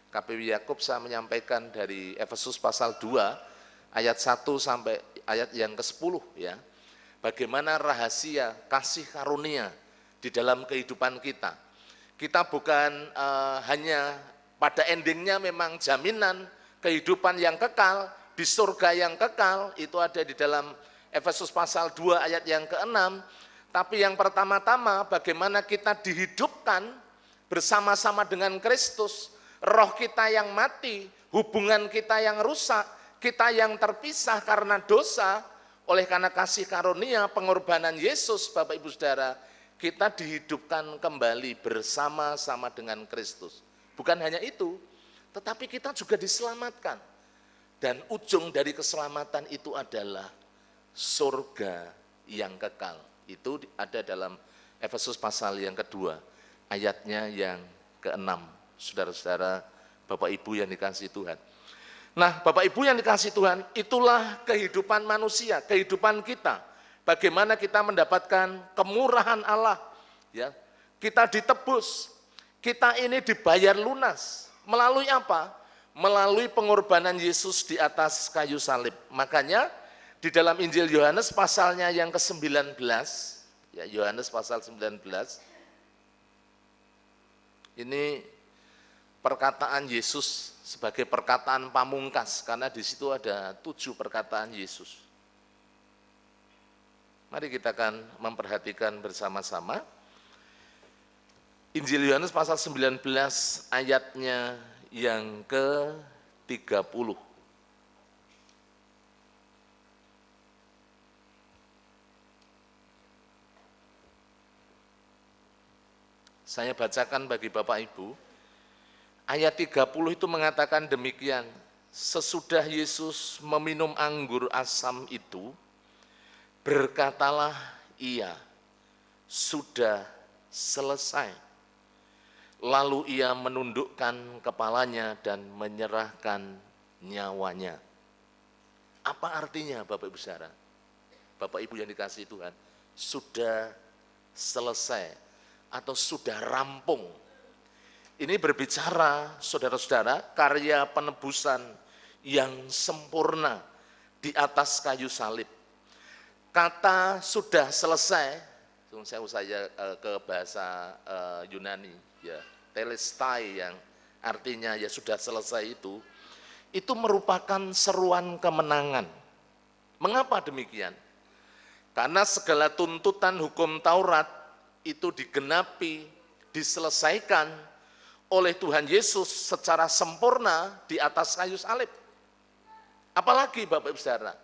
KPW Yakub, saya menyampaikan dari Efesus pasal 2 ayat 1 sampai ayat yang ke-10 bagaimana rahasia kasih karunia di dalam kehidupan kita. Kita bukan hanya pada endingnya memang jaminan kehidupan yang kekal, di surga yang kekal, itu ada di dalam Efesus pasal 2 ayat yang ke-6, tapi yang pertama-tama bagaimana kita dihidupkan bersama-sama dengan Kristus, roh kita yang mati, hubungan kita yang rusak, kita yang terpisah karena dosa, oleh karena kasih karunia pengorbanan Yesus, Bapak Ibu Saudara, kita dihidupkan kembali bersama-sama dengan Kristus. Bukan hanya itu, tetapi kita juga diselamatkan. Dan ujung dari keselamatan itu adalah surga yang kekal. Itu ada dalam Efesus pasal yang kedua, ayatnya yang ke-6. Saudara-saudara, Bapak Ibu yang dikasihi Tuhan. Nah, Bapak Ibu yang dikasihi Tuhan, itulah kehidupan manusia, kehidupan kita. Bagaimana kita mendapatkan kemurahan Allah, ya. Kita ditebus, kita ini dibayar lunas. Melalui apa? Melalui pengorbanan Yesus di atas kayu salib. Makanya di dalam Injil Yohanes pasalnya yang ke-19, ya, Yohanes pasal 19, ini perkataan Yesus sebagai perkataan pamungkas, karena di situ ada 7 perkataan Yesus. Mari kita akan memperhatikan bersama-sama. Injil Yohanes pasal 19 ayatnya yang ke-30. Saya bacakan bagi Bapak Ibu. Ayat 30 itu mengatakan demikian, sesudah Yesus meminum anggur asam itu, berkatalah ia, sudah selesai. Lalu ia menundukkan kepalanya dan menyerahkan nyawanya. Apa artinya Bapak Ibu saudara? Bapak Ibu yang dikasihi Tuhan, sudah selesai atau sudah rampung. Ini berbicara, saudara-saudara, karya penebusan yang sempurna di atas kayu salib. Kata sudah selesai, saya ke bahasa Yunani, ya, telestai, yang artinya ya sudah selesai itu merupakan seruan kemenangan. Mengapa demikian? Karena segala tuntutan hukum Taurat itu digenapi, diselesaikan oleh Tuhan Yesus secara sempurna di atas kayu salib. Apalagi Bapak Ibu saudara,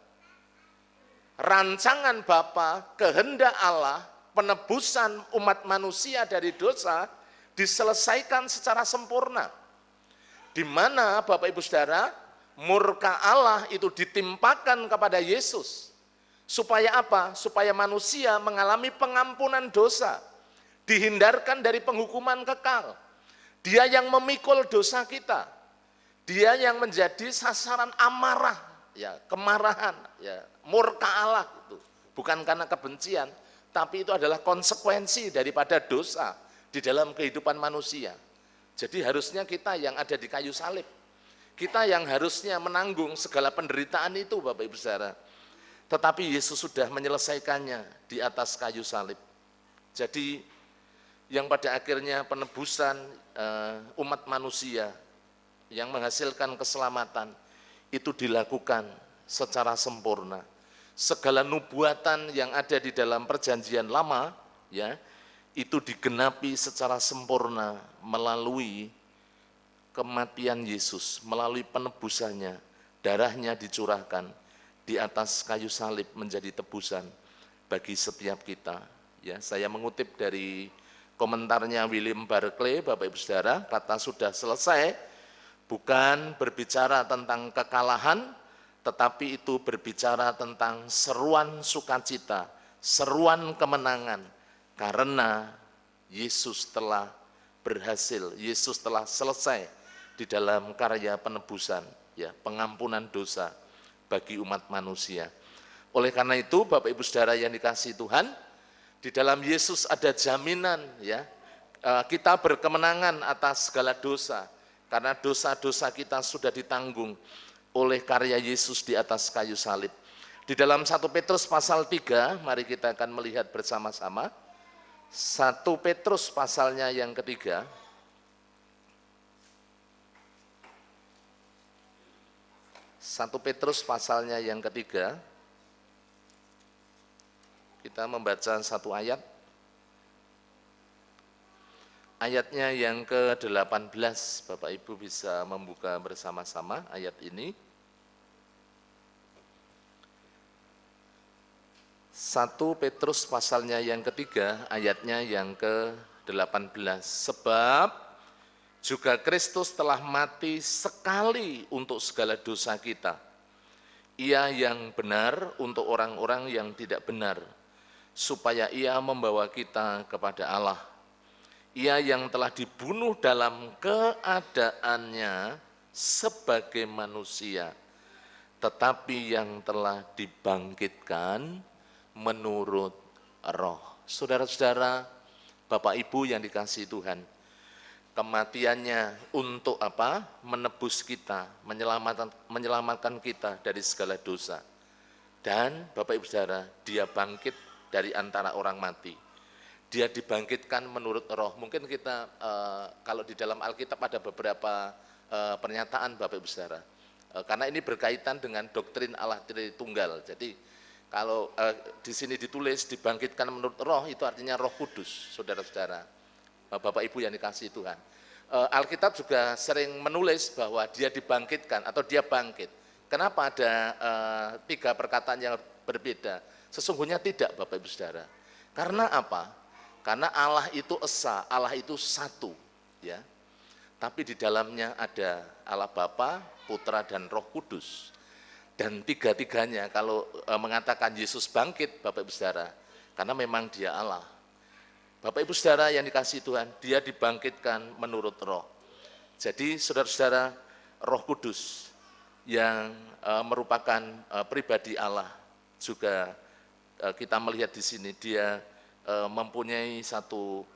rancangan Bapa, kehendak Allah, penebusan umat manusia dari dosa diselesaikan secara sempurna. Di mana Bapak Ibu saudara, murka Allah itu ditimpakan kepada Yesus. Supaya apa? Supaya manusia mengalami pengampunan dosa, dihindarkan dari penghukuman kekal. Dia yang memikul dosa kita, dia yang menjadi sasaran amarah, ya, kemarahan, ya, murka Allah itu. Bukan karena kebencian, tapi itu adalah konsekuensi daripada dosa di dalam kehidupan manusia. Jadi harusnya kita yang ada di kayu salib, kita yang harusnya menanggung segala penderitaan itu Bapak Ibu saudara. Tetapi Yesus sudah menyelesaikannya di atas kayu salib. Jadi yang pada akhirnya penebusan umat manusia yang menghasilkan keselamatan itu dilakukan secara sempurna. Segala nubuatan yang ada di dalam perjanjian lama, ya, itu digenapi secara sempurna melalui kematian Yesus, melalui penebusannya, darahnya dicurahkan di atas kayu salib menjadi tebusan bagi setiap kita. Ya, saya mengutip dari komentarnya William Barclay, Bapak Ibu saudara, kata sudah selesai bukan berbicara tentang kekalahan, tetapi itu berbicara tentang seruan sukacita, seruan kemenangan, karena Yesus telah berhasil, Yesus telah selesai di dalam karya penebusan, ya, pengampunan dosa bagi umat manusia. Oleh karena itu, Bapak Ibu saudara yang dikasihi Tuhan, di dalam Yesus ada jaminan, ya, kita berkemenangan atas segala dosa, karena dosa-dosa kita sudah ditanggung oleh karya Yesus di atas kayu salib. Di dalam 1 Petrus pasal 3, mari kita akan melihat bersama-sama. 1 Petrus pasalnya yang ketiga. 1 Petrus pasalnya yang ketiga. Kita membaca satu ayat. Ayatnya yang ke-18, Bapak Ibu bisa membuka bersama-sama ayat ini. 1 Petrus pasalnya yang ketiga, ayatnya yang ke-18. Sebab juga Kristus telah mati sekali untuk segala dosa kita, Ia yang benar untuk orang-orang yang tidak benar, supaya ia membawa kita kepada Allah. Ia yang telah dibunuh dalam keadaannya sebagai manusia, tetapi yang telah dibangkitkan menurut roh. Saudara-saudara, Bapak Ibu yang dikasihi Tuhan, kematiannya untuk apa? Menebus kita, menyelamatkan kita dari segala dosa. Dan Bapak Ibu Saudara, dia bangkit dari antara orang mati. Dia dibangkitkan menurut roh. Mungkin kita kalau di dalam Alkitab ada beberapa pernyataan Bapak Ibu Saudara. Karena ini berkaitan dengan doktrin Allah Tritunggal. Jadi kalau di sini ditulis dibangkitkan menurut roh, itu artinya Roh Kudus, saudara-saudara, Bapak Ibu yang dikasihi Tuhan. Alkitab juga sering menulis bahwa dia dibangkitkan atau dia bangkit. Kenapa ada 3 perkataan yang berbeda? Sesungguhnya tidak, Bapak Ibu Saudara. Karena apa? Karena Allah itu esa, Allah itu satu, ya. Tapi di dalamnya ada Allah Bapa, Putra dan Roh Kudus. Dan 3-tiganya kalau mengatakan Yesus bangkit, Bapak Ibu Saudara, karena memang dia Allah. Bapak Ibu Saudara yang dikasihi Tuhan, dia dibangkitkan menurut roh. Jadi saudara-saudara, Roh Kudus yang merupakan pribadi Allah juga kita melihat di sini dia mempunyai satu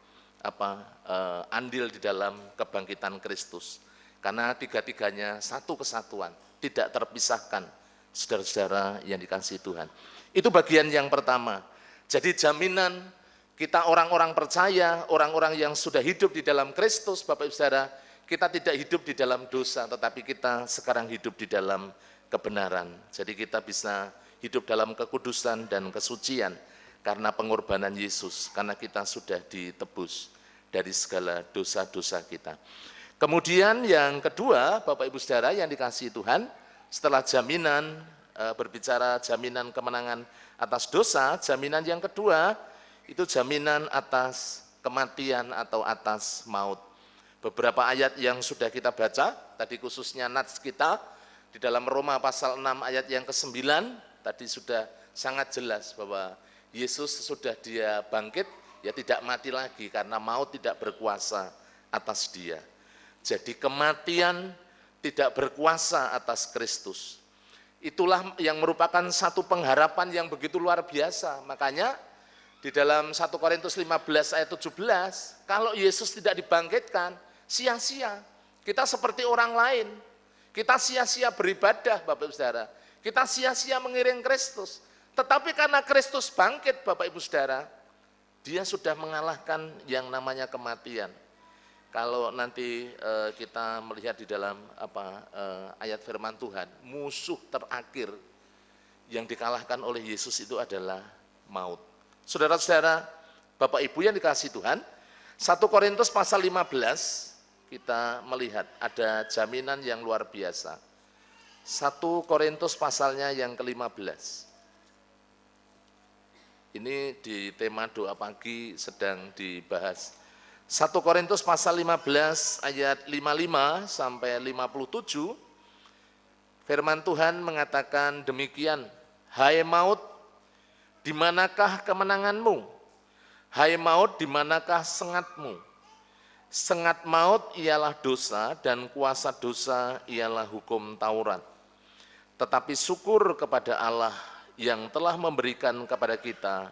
andil di dalam kebangkitan Kristus. Karena 3-tiganya satu kesatuan, tidak terpisahkan, saudara-saudara yang dikasihi Tuhan. Itu bagian yang pertama. Jadi jaminan kita orang-orang percaya, orang-orang yang sudah hidup di dalam Kristus, Bapak Ibu Saudara, kita tidak hidup di dalam dosa, tetapi kita sekarang hidup di dalam kebenaran. Jadi kita bisa hidup dalam kekudusan dan kesucian karena pengorbanan Yesus, karena kita sudah ditebus dari segala dosa-dosa kita. Kemudian yang kedua, Bapak Ibu Saudara yang dikasihi Tuhan, setelah jaminan, berbicara jaminan kemenangan atas dosa, jaminan yang kedua, itu jaminan atas kematian atau atas maut. Beberapa ayat yang sudah kita baca, tadi khususnya nats kita, di dalam Roma pasal 6 ayat yang ke-9, tadi sudah sangat jelas bahwa Yesus sudah dia bangkit, ya tidak mati lagi karena maut tidak berkuasa atas dia. Jadi kematian tidak berkuasa atas Kristus. Itulah yang merupakan satu pengharapan yang begitu luar biasa. Makanya di dalam 1 Korintus 15 ayat 17, kalau Yesus tidak dibangkitkan, sia-sia. Kita seperti orang lain. Kita sia-sia beribadah, Bapak Ibu Saudara. Kita sia-sia mengiring Kristus. Tetapi karena Kristus bangkit, Bapak Ibu Saudara, dia sudah mengalahkan yang namanya kematian. Kalau nanti kita melihat di dalam ayat firman Tuhan, musuh terakhir yang dikalahkan oleh Yesus itu adalah maut. Saudara-saudara, Bapak Ibu yang dikasihi Tuhan, 1 Korintus pasal 15 kita melihat ada jaminan yang luar biasa. 1 Korintus pasalnya yang ke-15. Ini di tema doa pagi sedang dibahas. 1 Korintus pasal 15 ayat 55 sampai 57, firman Tuhan mengatakan demikian, hai maut, di manakah kemenanganmu? Hai maut, di manakah sengatmu? Sengat maut ialah dosa dan kuasa dosa ialah hukum Taurat. Tetapi syukur kepada Allah yang telah memberikan kepada kita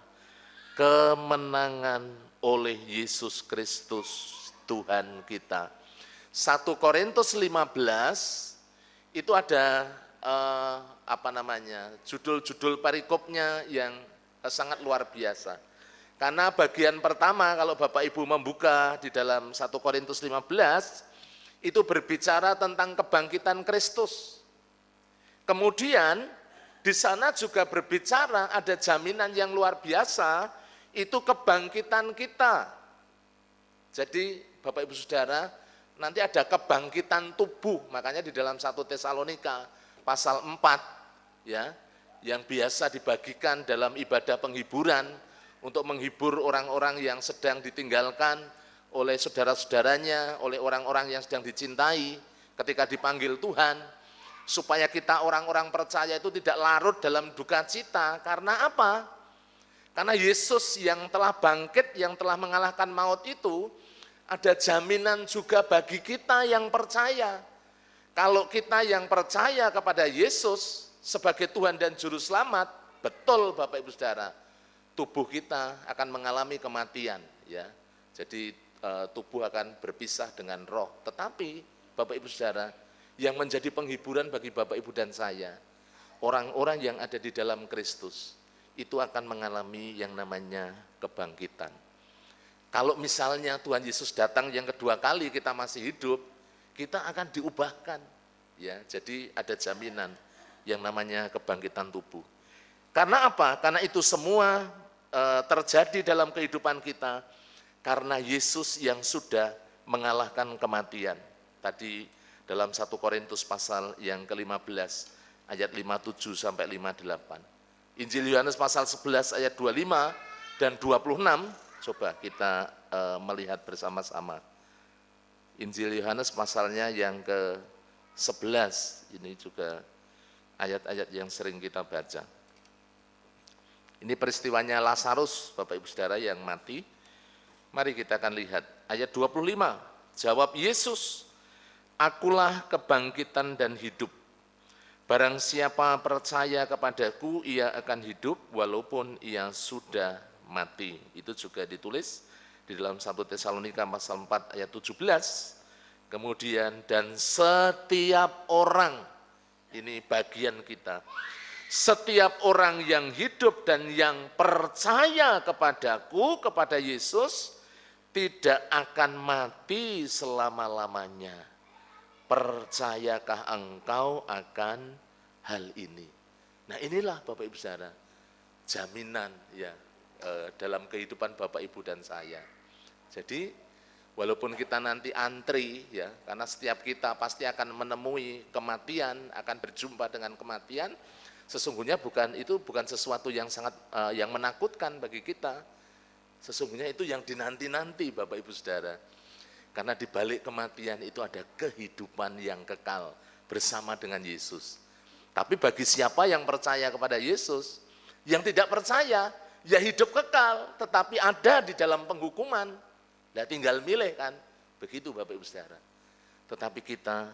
kemenangan oleh Yesus Kristus Tuhan kita. 1 Korintus 15 itu ada judul-judul perikopnya yang sangat luar biasa. Karena bagian pertama kalau Bapak Ibu membuka di dalam 1 Korintus 15 itu berbicara tentang kebangkitan Kristus. Kemudian di sana juga berbicara ada jaminan yang luar biasa, itu kebangkitan kita. Jadi Bapak Ibu Saudara, nanti ada kebangkitan tubuh, makanya di dalam 1 Tesalonika pasal 4 ya, yang biasa dibagikan dalam ibadah penghiburan untuk menghibur orang-orang yang sedang ditinggalkan oleh saudara-saudaranya, oleh orang-orang yang sedang dicintai ketika dipanggil Tuhan. supaya kita orang-orang percaya itu tidak larut dalam duka cita. Karena apa? Karena Yesus yang telah bangkit, yang telah mengalahkan maut itu, ada jaminan juga bagi kita yang percaya. Kalau kita yang percaya kepada Yesus sebagai Tuhan dan Juru Selamat, betul Bapak Ibu Saudara, tubuh kita akan mengalami kematian. Ya, jadi tubuh akan berpisah dengan roh. Tetapi Bapak Ibu Saudara, yang menjadi penghiburan bagi Bapak Ibu dan saya, orang-orang yang ada di dalam Kristus, itu akan mengalami yang namanya kebangkitan. Kalau misalnya Tuhan Yesus datang yang kedua kali kita masih hidup, kita akan diubahkan. Ya, jadi ada jaminan yang namanya kebangkitan tubuh. Karena apa? Karena itu semua terjadi dalam kehidupan kita, karena Yesus yang sudah mengalahkan kematian. Tadi dalam 1 Korintus pasal yang ke-15 ayat 57 sampai 58. Injil Yohanes pasal 11 ayat 25 dan 26, coba kita melihat bersama-sama. Injil Yohanes pasalnya yang ke-11, ini juga ayat-ayat yang sering kita baca. Ini peristiwanya Lazarus, Bapak Ibu Saudara, yang mati. Mari kita akan lihat ayat 25. Jawab Yesus, "Akulah kebangkitan dan hidup. Barang siapa percaya kepadaku, ia akan hidup walaupun ia sudah mati." Itu juga ditulis di dalam 1 Tesalonika pasal 4 ayat 17. Kemudian, dan setiap orang, ini bagian kita, setiap orang yang hidup dan yang percaya kepadaku, kepada Yesus, tidak akan mati selama-lamanya. Percayakah engkau akan hal ini? Nah, inilah Bapak Ibu Saudara, jaminan ya dalam kehidupan Bapak Ibu dan saya. Jadi walaupun kita nanti antri ya, karena setiap kita pasti akan menemui kematian, akan berjumpa dengan kematian, sesungguhnya itu bukan sesuatu yang sangat yang menakutkan bagi kita. Sesungguhnya itu yang dinanti-nanti Bapak Ibu Saudara. Karena di balik kematian itu ada kehidupan yang kekal bersama dengan Yesus. Tapi bagi siapa yang percaya kepada Yesus, yang tidak percaya, ya hidup kekal, tetapi ada di dalam penghukuman. Nah, tinggal milih kan, begitu Bapak Ibu Saudara. Tetapi kita,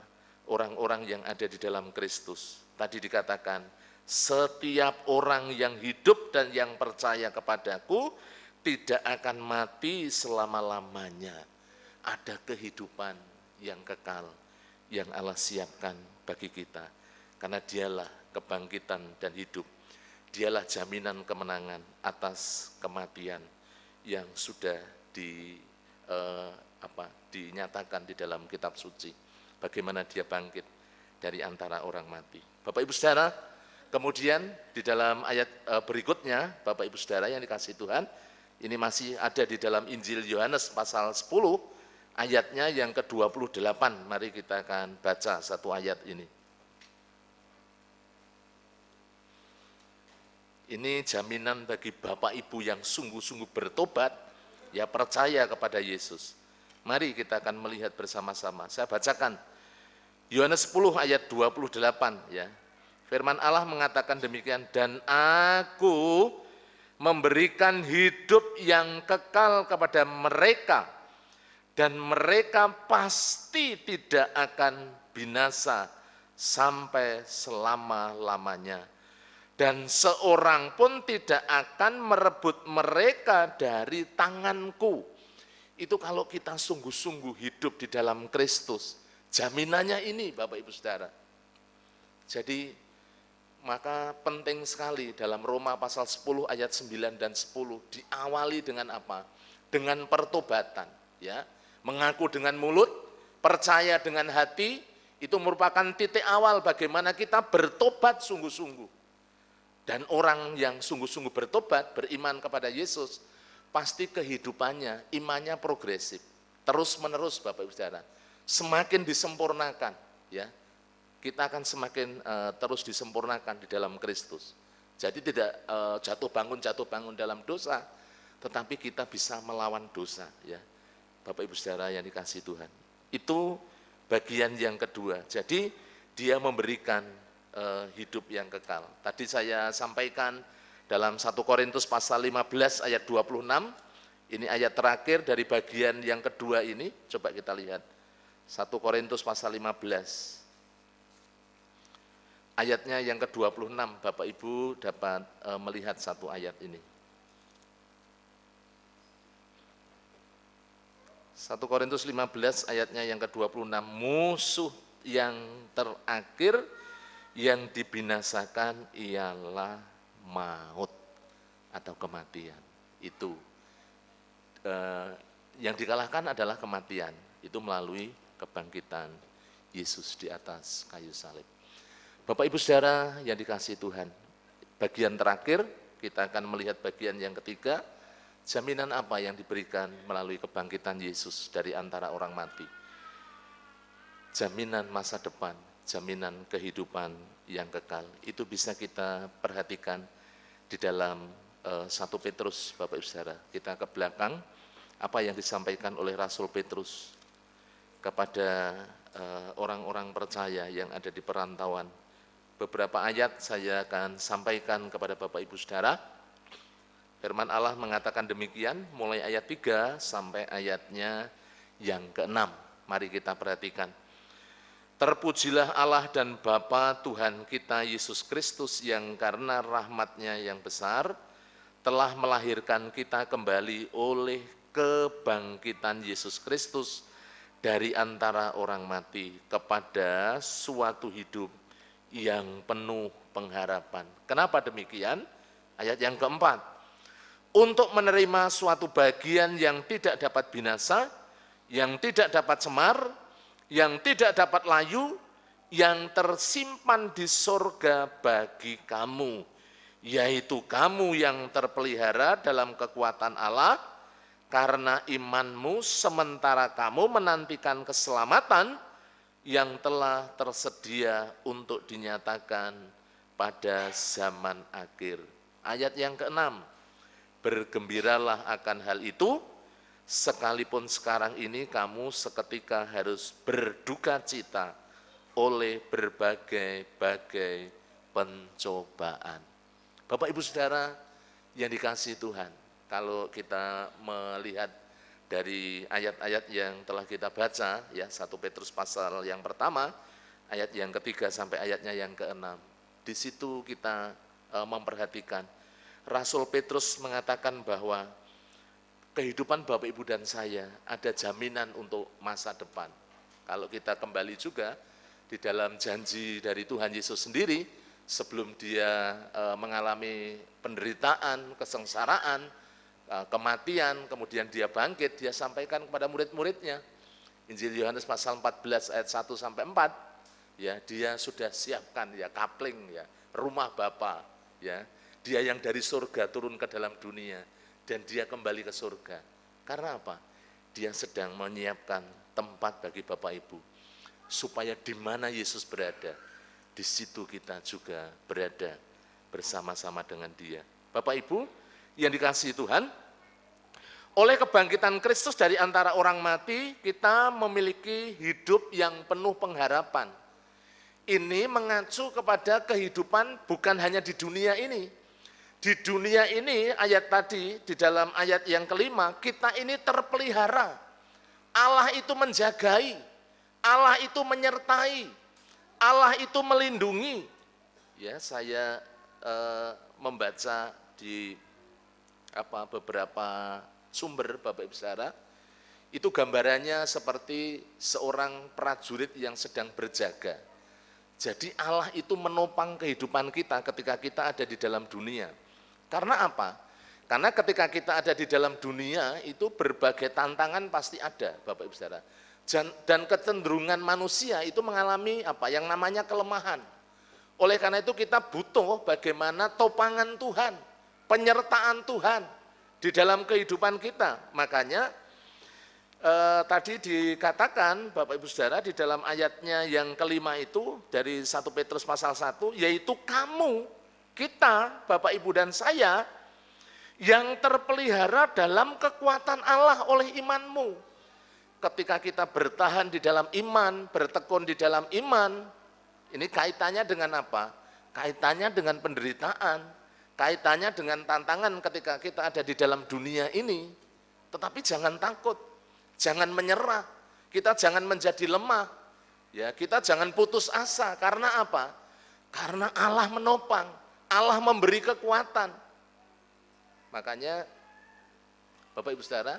orang-orang yang ada di dalam Kristus, tadi dikatakan, setiap orang yang hidup dan yang percaya kepadaku, tidak akan mati selama-lamanya. Ada kehidupan yang kekal, yang Allah siapkan bagi kita. Karena dialah kebangkitan dan hidup. Dialah jaminan kemenangan atas kematian yang sudah dinyatakan di dalam kitab suci. Bagaimana dia bangkit dari antara orang mati. Bapak Ibu Saudara, kemudian di dalam ayat berikutnya, Bapak Ibu Saudara yang dikasihi Tuhan, ini masih ada di dalam Injil Yohanes pasal 10, ayatnya yang ke-28, mari kita akan baca satu ayat ini. Ini jaminan bagi Bapak Ibu yang sungguh-sungguh bertobat, ya percaya kepada Yesus. Mari kita akan melihat bersama-sama. Saya bacakan Yohanes 10 ayat 28 ya. Firman Allah mengatakan demikian, "Dan aku memberikan hidup yang kekal kepada mereka, dan mereka pasti tidak akan binasa sampai selama-lamanya. Dan seorang pun tidak akan merebut mereka dari tanganku." Itu kalau kita sungguh-sungguh hidup di dalam Kristus. Jaminannya ini Bapak Ibu Saudara. Jadi maka penting sekali dalam Roma pasal 10 ayat 9 dan 10 diawali dengan apa? Dengan pertobatan ya. Mengaku dengan mulut, percaya dengan hati, itu merupakan titik awal bagaimana kita bertobat sungguh-sungguh. Dan orang yang sungguh-sungguh bertobat, beriman kepada Yesus, pasti kehidupannya, imannya progresif. Terus-menerus Bapak Ibu Saudara. Semakin disempurnakan, ya. Kita akan semakin terus disempurnakan di dalam Kristus. Jadi tidak jatuh bangun dalam dosa, tetapi kita bisa melawan dosa, ya. Bapak Ibu Saudara yang dikasihi Tuhan. Itu bagian yang kedua. Jadi Dia memberikan hidup yang kekal. Tadi saya sampaikan dalam 1 Korintus pasal 15 ayat 26, ini ayat terakhir dari bagian yang kedua ini, coba kita lihat. 1 Korintus pasal 15. Ayatnya yang ke-26, Bapak Ibu dapat melihat satu ayat ini. 1 Korintus 15 ayatnya yang ke-26, musuh yang terakhir yang dibinasakan ialah maut atau kematian. Itu yang dikalahkan adalah kematian, itu melalui kebangkitan Yesus di atas kayu salib. Bapak Ibu Saudara yang dikasihi Tuhan, bagian terakhir kita akan melihat bagian yang ketiga, jaminan apa yang diberikan melalui kebangkitan Yesus dari antara orang mati. Jaminan masa depan, jaminan kehidupan yang kekal, itu bisa kita perhatikan di dalam 1 Petrus, Bapak Ibu Saudara. Kita ke belakang, apa yang disampaikan oleh Rasul Petrus kepada orang-orang percaya yang ada di perantauan. Beberapa ayat saya akan sampaikan kepada Bapak Ibu Saudara. Firman Allah mengatakan demikian, mulai ayat 3 sampai ayatnya yang ke-6. Mari kita perhatikan. Terpujilah Allah dan Bapa Tuhan kita Yesus Kristus yang karena rahmat-Nya yang besar telah melahirkan kita kembali oleh kebangkitan Yesus Kristus dari antara orang mati kepada suatu hidup yang penuh pengharapan. Kenapa demikian? Ayat yang keempat. Untuk menerima suatu bagian yang tidak dapat binasa, yang tidak dapat semar, yang tidak dapat layu, yang tersimpan di sorga bagi kamu, yaitu kamu yang terpelihara dalam kekuatan Allah, karena imanmu sementara kamu menantikan keselamatan yang telah tersedia untuk dinyatakan pada zaman akhir. Ayat yang ke-6, bergembiralah akan hal itu, sekalipun sekarang ini kamu seketika harus berduka cita oleh berbagai-bagai pencobaan. Bapak Ibu Saudara yang dikasihi Tuhan, kalau kita melihat dari ayat-ayat yang telah kita baca, ya 1 Petrus pasal yang pertama, ayat yang ketiga sampai ayatnya yang ke-6. Di situ kita memperhatikan, Rasul Petrus mengatakan bahwa kehidupan Bapak Ibu dan saya ada jaminan untuk masa depan. Kalau kita kembali juga di dalam janji dari Tuhan Yesus sendiri, sebelum dia mengalami penderitaan, kesengsaraan, kematian, kemudian dia bangkit, dia sampaikan kepada murid-muridnya. Injil Yohanes pasal 14 ayat 1 sampai 4, ya, dia sudah siapkan ya kapling ya, rumah Bapa, ya. Dia yang dari surga turun ke dalam dunia dan dia kembali ke surga. Karena apa? Dia sedang menyiapkan tempat bagi Bapak Ibu supaya di mana Yesus berada, di situ kita juga berada bersama-sama dengan Dia. Bapak Ibu yang dikasihi Tuhan, oleh kebangkitan Kristus dari antara orang mati, kita memiliki hidup yang penuh pengharapan. Ini mengacu kepada kehidupan bukan hanya di dunia ini. Di dunia ini, ayat tadi, di dalam ayat yang kelima, kita ini terpelihara. Allah itu menjagai, Allah itu menyertai, Allah itu melindungi. Ya, saya membaca di beberapa sumber, Bapak Ibu Saudara, itu gambarannya seperti seorang prajurit yang sedang berjaga. Jadi Allah itu menopang kehidupan kita ketika kita ada di dalam dunia. Karena apa? Karena ketika kita ada di dalam dunia itu berbagai tantangan pasti ada, Bapak Ibu Saudara. Dan kecenderungan manusia itu mengalami yang namanya kelemahan. Oleh karena itu kita butuh bagaimana topangan Tuhan, penyertaan Tuhan di dalam kehidupan kita. Makanya tadi dikatakan Bapak Ibu Saudara di dalam ayatnya yang kelima itu dari 1 Petrus pasal 1, yaitu kamu, kita, Bapak Ibu dan saya, yang terpelihara dalam kekuatan Allah oleh imanmu. Ketika kita bertahan di dalam iman, bertekun di dalam iman, Ini kaitannya dengan apa? Kaitannya dengan penderitaan, kaitannya dengan tantangan ketika kita ada di dalam dunia ini. Tetapi jangan takut, jangan menyerah, kita jangan menjadi lemah, ya kita jangan putus asa. Karena apa? Karena Allah menopang, Allah memberi kekuatan. Makanya Bapak Ibu Saudara,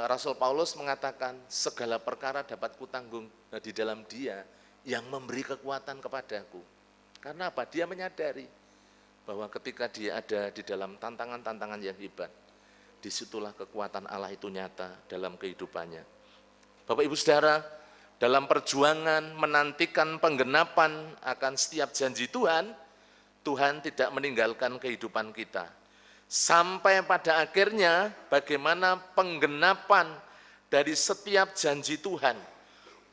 Rasul Paulus mengatakan segala perkara dapat kutanggung di dalam Dia yang memberi kekuatan kepadaku. Karena apa? Dia menyadari bahwa ketika dia ada di dalam tantangan-tantangan yang hebat, disitulah kekuatan Allah itu nyata dalam kehidupannya. Bapak Ibu Saudara, dalam perjuangan menantikan penggenapan akan setiap janji Tuhan, Tuhan tidak meninggalkan kehidupan kita. Sampai pada akhirnya bagaimana penggenapan dari setiap janji Tuhan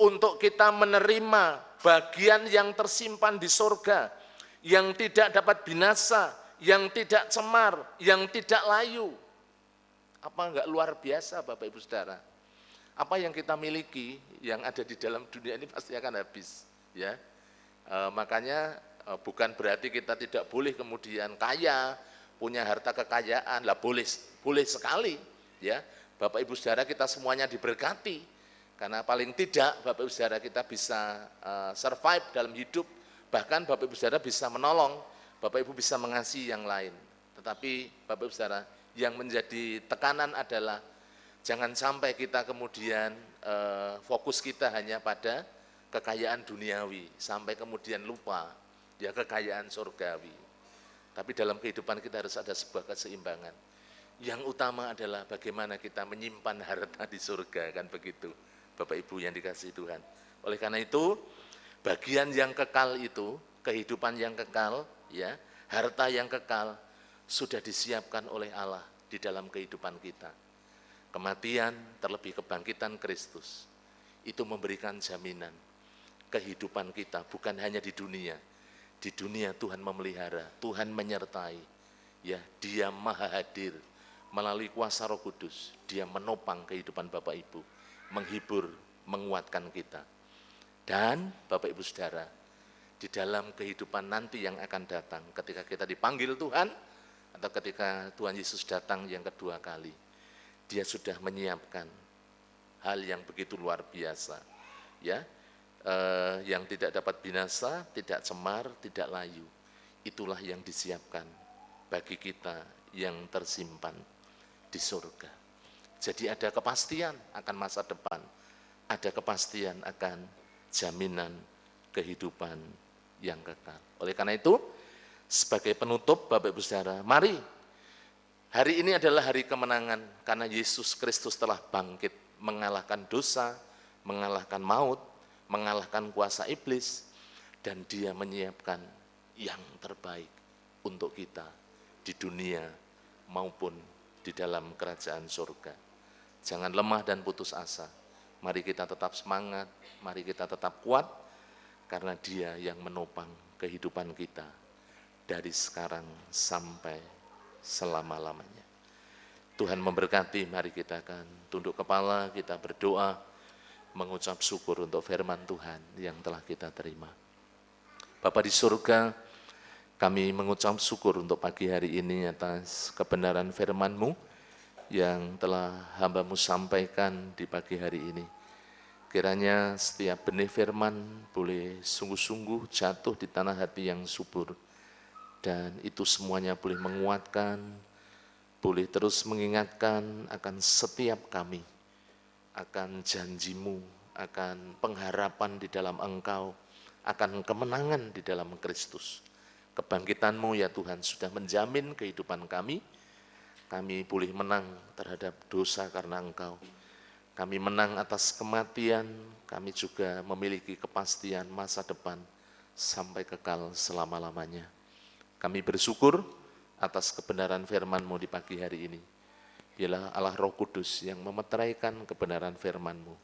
untuk kita menerima bagian yang tersimpan di surga, yang tidak dapat binasa, yang tidak cemar, yang tidak layu. Apa enggak luar biasa Bapak Ibu Saudara? Apa yang kita miliki yang ada di dalam dunia ini pasti akan habis, ya. Makanya bukan berarti kita tidak boleh kemudian kaya, punya harta kekayaan, lah boleh sekali, ya. Bapak Ibu Saudara kita semuanya diberkati, karena paling tidak Bapak Ibu Saudara kita bisa survive dalam hidup, bahkan Bapak Ibu Saudara bisa menolong, Bapak Ibu bisa mengasihi yang lain. Tetapi Bapak Ibu Saudara, yang menjadi tekanan adalah jangan sampai kita kemudian fokus kita hanya pada kekayaan duniawi, sampai kemudian lupa ya kekayaan surgawi. Tapi dalam kehidupan kita harus ada sebuah keseimbangan. Yang utama adalah bagaimana kita menyimpan harta di surga, kan begitu Bapak Ibu yang dikasihi Tuhan. Oleh karena itu, bagian yang kekal itu, kehidupan yang kekal, ya, harta yang kekal sudah disiapkan oleh Allah di dalam kehidupan kita. Kematian terlebih kebangkitan Kristus itu memberikan jaminan kehidupan kita bukan hanya di dunia. Di dunia Tuhan memelihara, Tuhan menyertai. Ya, Dia Maha Hadir melalui kuasa Roh Kudus. Dia menopang kehidupan Bapak Ibu, menghibur, menguatkan kita. Dan Bapak Ibu Saudara, di dalam kehidupan nanti yang akan datang ketika kita dipanggil Tuhan atau ketika Tuhan Yesus datang yang kedua kali, Dia sudah menyiapkan hal yang begitu luar biasa, ya, yang tidak dapat binasa, tidak cemar, tidak layu. Itulah yang disiapkan bagi kita yang tersimpan di surga. Jadi ada kepastian akan masa depan, ada kepastian akan jaminan kehidupan yang kekal. Oleh karena itu, sebagai penutup Bapak Ibu Saudara, mari hari ini adalah hari kemenangan karena Yesus Kristus telah bangkit mengalahkan dosa, mengalahkan maut, mengalahkan kuasa iblis, dan Dia menyiapkan yang terbaik untuk kita di dunia maupun di dalam kerajaan surga. Jangan lemah dan putus asa. Mari kita tetap semangat, mari kita tetap kuat, karena Dia yang menopang kehidupan kita dari sekarang sampai selama-lamanya. Tuhan memberkati, mari kita akan tunduk kepala, kita berdoa, mengucap syukur untuk firman Tuhan yang telah kita terima. Bapa di surga, kami mengucap syukur untuk pagi hari ini atas kebenaran firman-Mu yang telah hamba-Mu sampaikan di pagi hari ini. Kiranya setiap benih firman boleh sungguh-sungguh jatuh di tanah hati yang subur, dan itu semuanya boleh menguatkan, boleh terus mengingatkan akan setiap kami, akan janji-Mu, akan pengharapan di dalam Engkau, akan kemenangan di dalam Kristus. Kebangkitan-Mu ya Tuhan sudah menjamin kehidupan kami. Kami boleh menang terhadap dosa karena Engkau. Kami menang atas kematian, kami juga memiliki kepastian masa depan sampai kekal selama-lamanya. Kami bersyukur atas kebenaran firman-Mu di pagi hari ini. Biarlah Allah Roh Kudus yang memeteraikan kebenaran firman-Mu,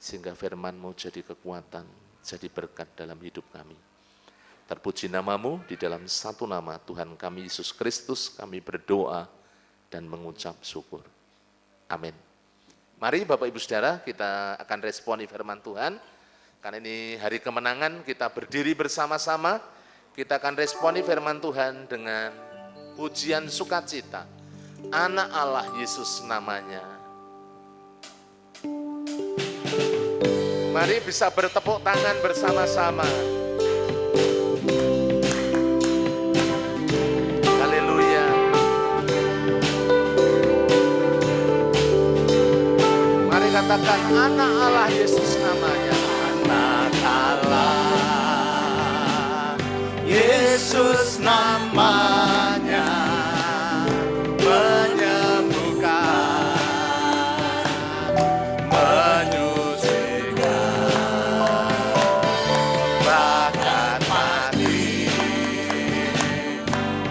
sehingga firman-Mu jadi kekuatan, jadi berkat dalam hidup kami. Terpuji nama-Mu, di dalam satu nama Tuhan kami Yesus Kristus kami berdoa dan mengucap syukur. Amin. Mari Bapak Ibu Saudara, kita akan responi firman Tuhan. Karena ini hari kemenangan, kita berdiri bersama-sama, kita akan responi firman Tuhan dengan pujian sukacita. Anak Allah Yesus namanya. Mari bisa bertepuk tangan bersama-sama. Haleluya. Mari katakan anak Allah Yesus namanya. Anak Allah Yesus namanya, Menyembuhkan, menyucikan, bahkan mati,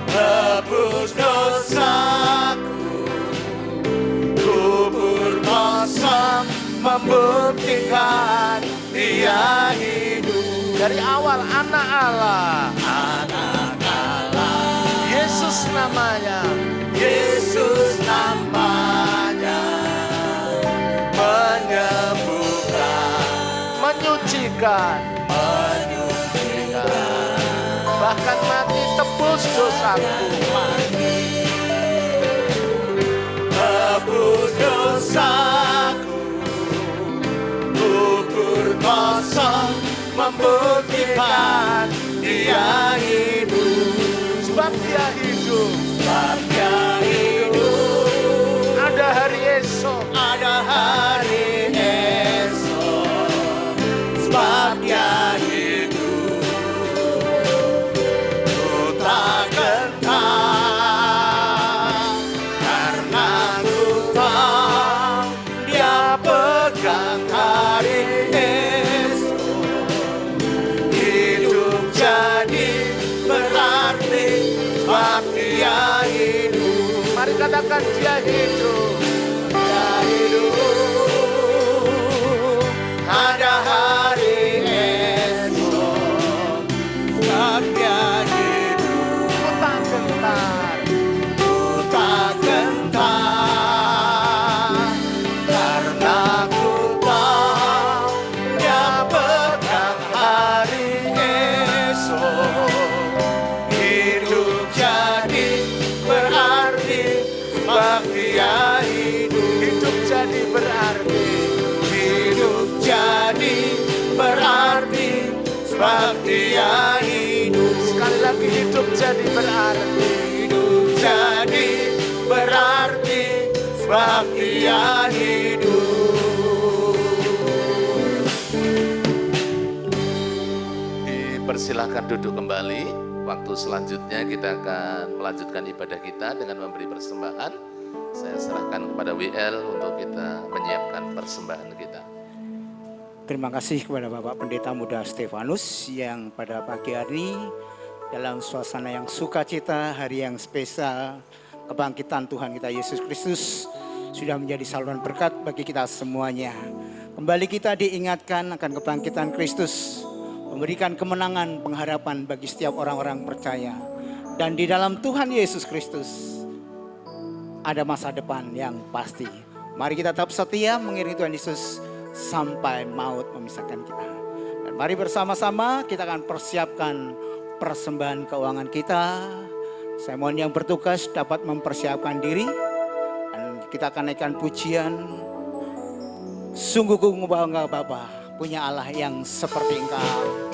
tebus dosaku, kubur kosong membuktikan Dia hidup. dari awal anak Allah, Anak Allah Yesus namanya, Yesus namanya, menyembuhkan, menyucikan, bahkan mati tebus dosaku. tebus dosaku, kubur kosong membuktikan Dia hidup. Sebab Dia hidup, Sebab Dia hidup, ada hari esok, ada hari esok. Sebab Dia hidup, ku tak gentar, karena ku tahu Dia pegang hari esok. Hidup jadi berarti sebab Dia hidup. mari katakan Dia hidup. Dia hidup, ada hari esok. Sebab Dia hidup, Ku tak gentar, ku tak gentar, karena ku tahu Dia pegang hari esok. Hidup jadi berarti sebab Dia hidup. hidup jadi berarti, Hidup jadi berarti sebab Dia hidup. sekali lagi hidup jadi berarti. Hidup jadi berarti sebab Dia hidup. Dipersilahkan duduk kembali. Waktu selanjutnya kita akan melanjutkan ibadah kita dengan memberi persembahan. Saya serahkan kepada WL untuk kita menyiapkan persembahan kita. Terima kasih kepada Bapak Pendeta Muda Stefanus yang pada pagi hari dalam suasana yang sukacita, hari yang spesial kebangkitan Tuhan kita Yesus Kristus sudah menjadi saluran berkat bagi kita semuanya. Kembali kita diingatkan akan kebangkitan Kristus, memberikan kemenangan, pengharapan bagi setiap orang-orang percaya. Dan di dalam Tuhan Yesus Kristus ada masa depan yang pasti. Mari kita tetap setia mengiringi Tuhan Yesus sampai maut memisahkan kita. Dan mari bersama-sama kita akan persiapkan persembahan keuangan kita. Saya mohon yang bertugas dapat mempersiapkan diri. Dan kita akan naikkan pujian. Sungguh ku bangga Bapa, punya Allah yang seperti Engkau.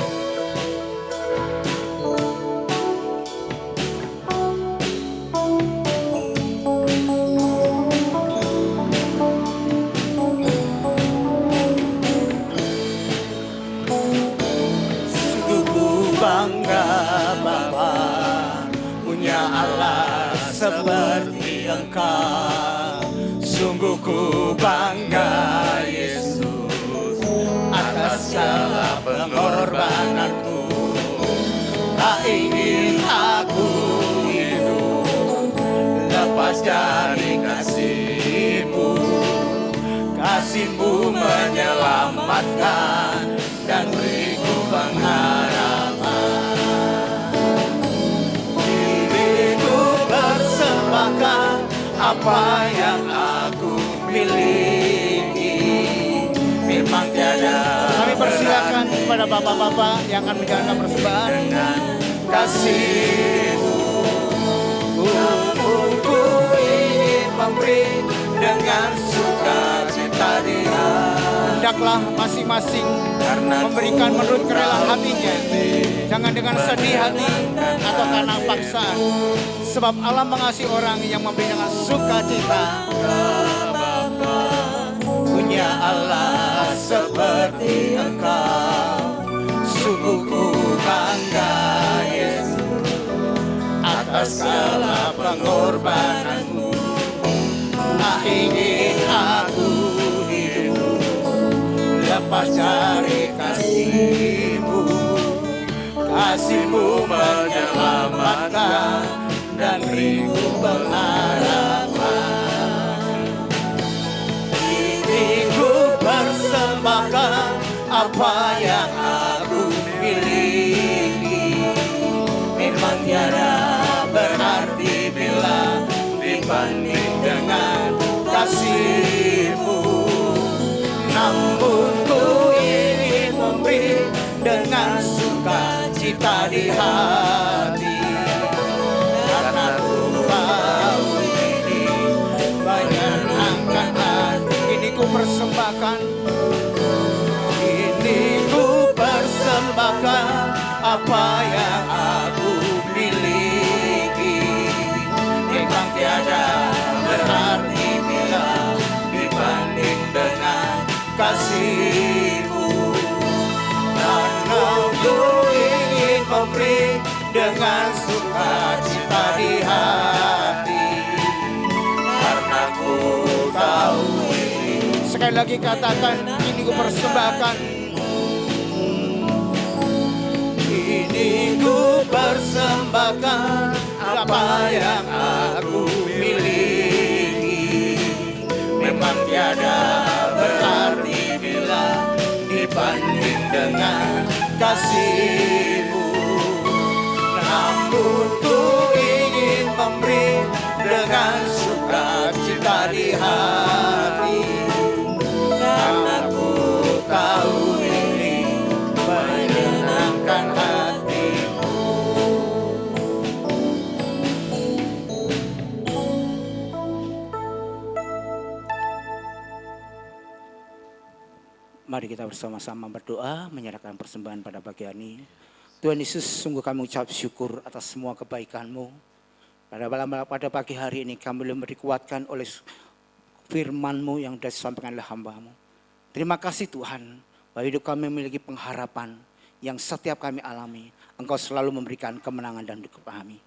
Bangga Bapa, punya Allah seperti Engkau. Sungguh ku bangga Yesus atas segala pengorbananmu. Tak ingin aku hidup lepas dari kasih-Mu. Kasih-Mu menyelamatkan dan beriku pengharapan. Diriku persembahkan apa yang aku miliki. Memang tiada. Kami persilakan bapak-bapak yang akan menjalankan persembahan dengan kasih-Mu. Ku ingin memberi dengan sukacita di hati. Hendaklah masing-masing memberikan menurut kerelaan hatinya, jangan dengan sedih hati atau karena paksaan, sebab Allah mengasihi orang yang memberi dengan sukacita. Punya Allah seperti Engkau, sungguh ku bangga Yesus atas segala pengorbananmu. Tak ingin aku hidup lepas dari kasih-Mu. Kasih-Mu menyelamatkan dan beriku pengharapan. Ini ku persembahkan apa yang aku miliki. Memang tiada berarti bila dibanding dengan kasih-Mu. Namun ku ingin memberi dengan sukacita di hati, karena ku tahu ini menyenangkan hati. Ini ku persembahkan, ini ku persembahkan apa yang aku miliki. Memang tiada berarti bila dibanding dengan kasih-Mu. Karena ku ingin memberi dengan sukacita di hati, karena ku tahu ini. Sekali lagi katakan, ini ku persembahkan. Ini ku persembahkan apa yang aku miliki. Memang tiada berarti bila dibanding dengan kasih-Mu. Namun ku ingin memberi dengan sukacita di hati, karena ku tahu ini menyenangkan hati-Mu. Mari kita bersama-sama berdoa, menyerahkan persembahan pada pagi hari ini. Tuhan Yesus, sungguh kami ucap syukur atas semua kebaikan-Mu. Pada pagi hari ini kami boleh dikuatkan oleh firman-Mu yang sudah disampaikan oleh hamba-Mu. Terima kasih Tuhan, bahwa hidup kami memiliki pengharapan yang setiap kami alami. Engkau selalu memberikan kemenangan dan hidup kami.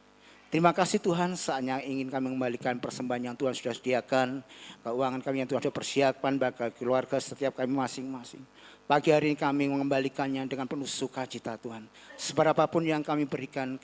Terima kasih Tuhan, saatnya ingin kami mengembalikan persembahan yang Tuhan sudah sediakan, keuangan kami yang Tuhan sudah persiapkan bagi keluarga setiap kami masing-masing. Pagi hari ini kami mengembalikannya dengan penuh sukacita Tuhan. Seberapapun yang kami berikan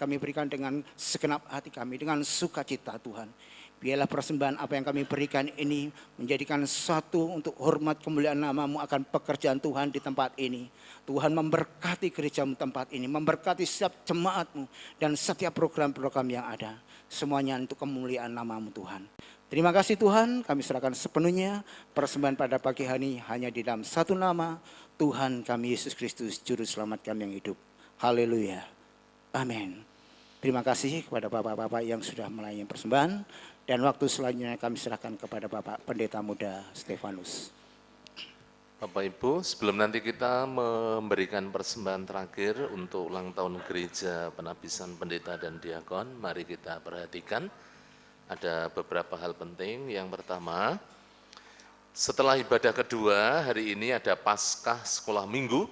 dengan segenap hati kami, dengan sukacita Tuhan. Biarlah persembahan apa yang kami berikan ini menjadikan satu untuk hormat kemuliaan nama-Mu akan pekerjaan Tuhan di tempat ini. Tuhan memberkati gereja-Mu tempat ini, memberkati setiap jemaat-Mu dan setiap program-program yang ada. Semuanya untuk kemuliaan nama-Mu Tuhan. Terima kasih Tuhan, kami serahkan sepenuhnya persembahan pada pagi hari ini hanya di dalam satu nama, Tuhan kami Yesus Kristus, Juru Selamat kami yang hidup. Haleluya. Amin. Terima kasih kepada Bapak-Bapak yang sudah melayani persembahan. Dan waktu selanjutnya kami serahkan kepada Bapak Pendeta Muda Stefanus. Bapak Ibu, sebelum nanti kita memberikan persembahan terakhir untuk ulang tahun gereja penabisan pendeta dan diakon, mari kita perhatikan ada beberapa hal penting. Yang pertama, setelah ibadah kedua, hari ini ada Paskah Sekolah Minggu.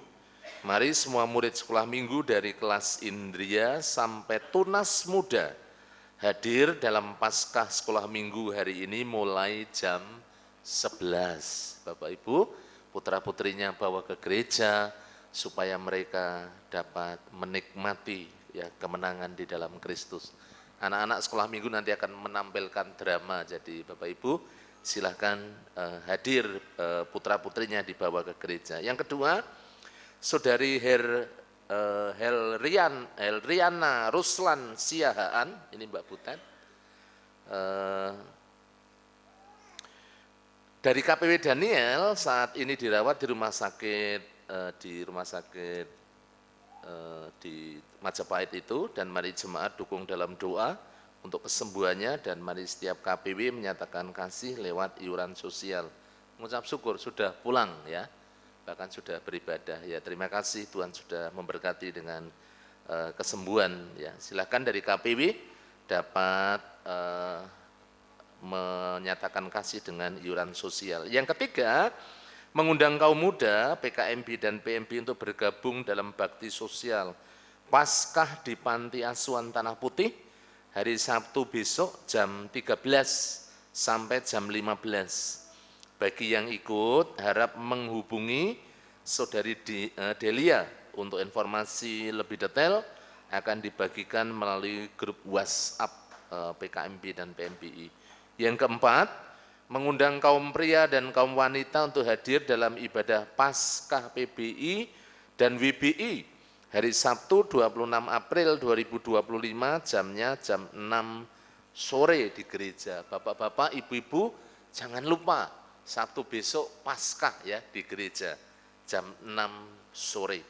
Mari semua murid sekolah minggu dari kelas Indria sampai Tunas Muda hadir dalam Paskah Sekolah Minggu hari ini mulai jam 11. Bapak Ibu, putra-putrinya bawa ke gereja supaya mereka dapat menikmati ya kemenangan di dalam Kristus. Anak-anak sekolah minggu nanti akan menampilkan drama, jadi Bapak Ibu silahkan hadir putra-putrinya dibawa ke gereja. Yang kedua, Saudari Helriana Ruslan Siahaan, ini Mbak Butan, dari KPW Daniel saat ini dirawat di rumah sakit di Majapahit itu, dan mari jemaat dukung dalam doa untuk kesembuhannya, dan mari setiap KPW menyatakan kasih lewat iuran sosial. Mengucap syukur sudah pulang ya, bahkan sudah beribadah ya. Terima kasih, Tuhan sudah memberkati dengan kesembuhan ya. Silakan dari KPW dapat menyatakan kasih dengan iuran sosial. Yang ketiga, mengundang kaum muda PKMB dan PMB untuk bergabung dalam bakti sosial Paskah di Panti Asuhan Tanah Putih hari Sabtu besok jam 13 sampai jam 15. Bagi yang ikut harap menghubungi Saudari Delia untuk informasi lebih detail, akan dibagikan melalui grup WhatsApp PKMB dan PMBI. Yang keempat, mengundang kaum pria dan kaum wanita untuk hadir dalam ibadah Paskah PBI dan WBI hari Sabtu 26 April 2025, jamnya jam 6 sore di gereja. Bapak-bapak, ibu-ibu, jangan lupa Sabtu besok Paskah ya di gereja jam 6 sore.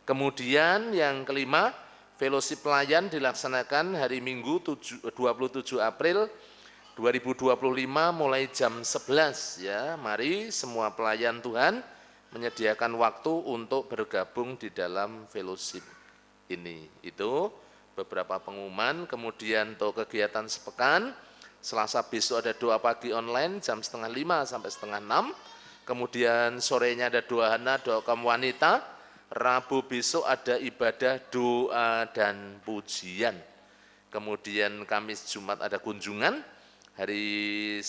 Kemudian yang kelima, fellowship pelayan dilaksanakan hari Minggu 27 April 2025 mulai jam 11 ya. Mari semua pelayan Tuhan menyediakan waktu untuk bergabung di dalam fellowship ini. Itu beberapa pengumuman. Kemudian untuk kegiatan sepekan, Selasa besok ada doa pagi online jam 4:30 sampai 5:30. Kemudian sorenya ada doa hana, doa kaum wanita. Rabu besok ada ibadah doa dan pujian. Kemudian Kamis Jumat ada kunjungan. Hari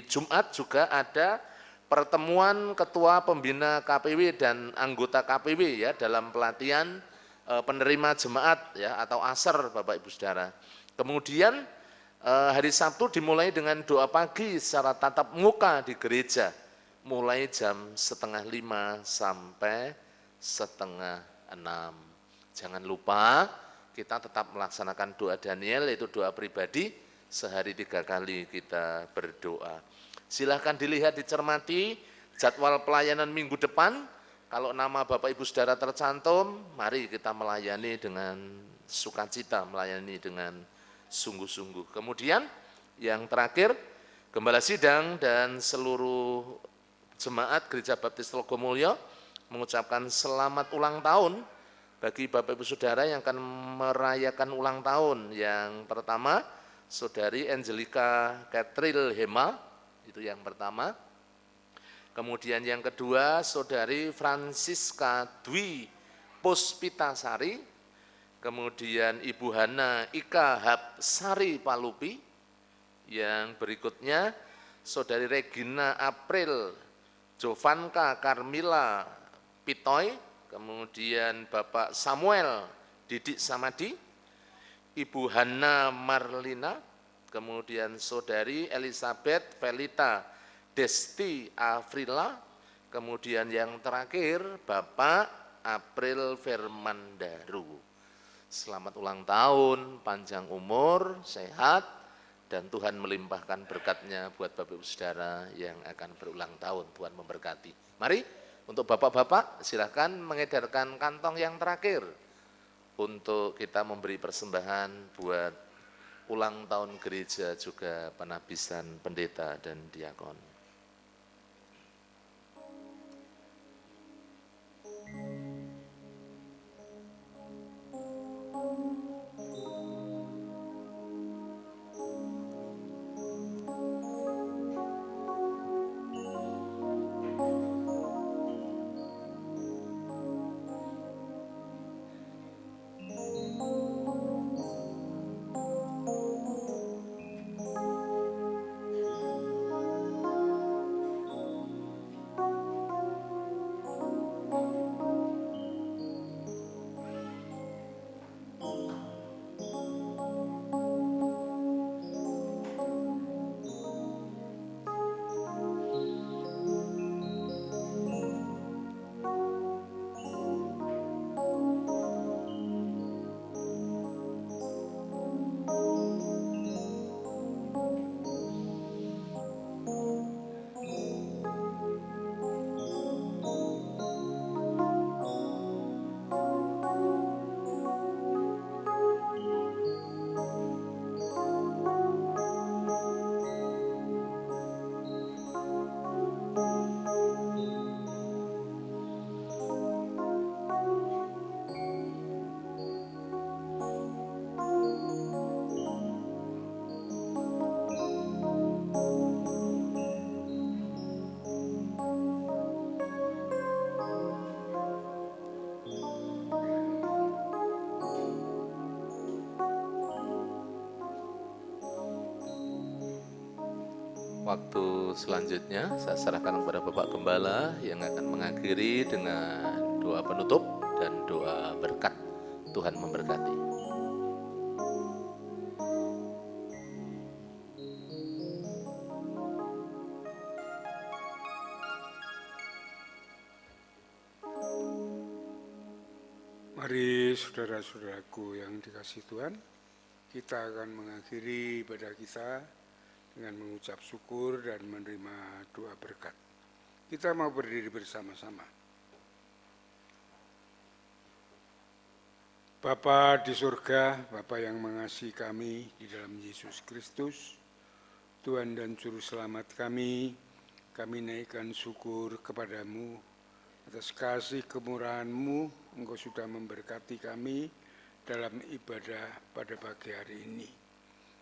Jumat juga ada pertemuan ketua pembina KPW dan anggota KPW ya dalam pelatihan penerima jemaat ya atau ASER Bapak Ibu Saudara. Kemudian hari Sabtu dimulai dengan doa pagi secara tatap muka di gereja mulai jam 5:30 sampai 5:30. Jangan lupa kita tetap melaksanakan doa Daniel, yaitu doa pribadi. Sehari 3 kali kita berdoa. Silahkan dilihat, dicermati jadwal pelayanan minggu depan. Kalau nama Bapak Ibu Saudara tercantum, mari kita melayani dengan sukacita, melayani dengan sungguh-sungguh. Kemudian yang terakhir, Gembala Sidang dan seluruh jemaat Gereja Baptis Logomulyo mengucapkan selamat ulang tahun bagi Bapak Ibu Saudara yang akan merayakan ulang tahun. Yang pertama, Saudari Angelika Katril Hema, itu yang pertama. Kemudian yang kedua, Saudari Francisca Dwi Puspitasari. Kemudian Ibu Hana Ika Hapsari Palupi. Yang berikutnya, Saudari Regina April Jovanka Carmila Pitoy. Kemudian Bapak Samuel Didik Samadi. Ibu Hana Marlina, kemudian Saudari Elizabeth Velita Desti Afrila, kemudian yang terakhir Bapak April Firmandaru. Selamat ulang tahun, panjang umur, sehat, dan Tuhan melimpahkan berkat-Nya buat Bapak Ibu Saudara yang akan berulang tahun. Tuhan memberkati. Mari untuk bapak-bapak silakan mengedarkan kantong yang terakhir untuk kita memberi persembahan buat ulang tahun gereja juga penabisan pendeta dan diakon. waktu selanjutnya saya serahkan kepada Bapak Gembala yang akan mengakhiri dengan doa penutup dan doa berkat. Tuhan memberkati. Mari saudara-saudaraku yang dikasihi Tuhan, kita akan mengakhiri ibadah kita dengan mengucap syukur dan menerima doa berkat. Kita mau berdiri bersama-sama. Bapa di surga, Bapa yang mengasihi kami di dalam Yesus Kristus, Tuhan dan Juru Selamat kami naikkan syukur kepadamu atas kasih kemurahan-Mu. Engkau sudah memberkati kami dalam ibadah pada pagi hari ini.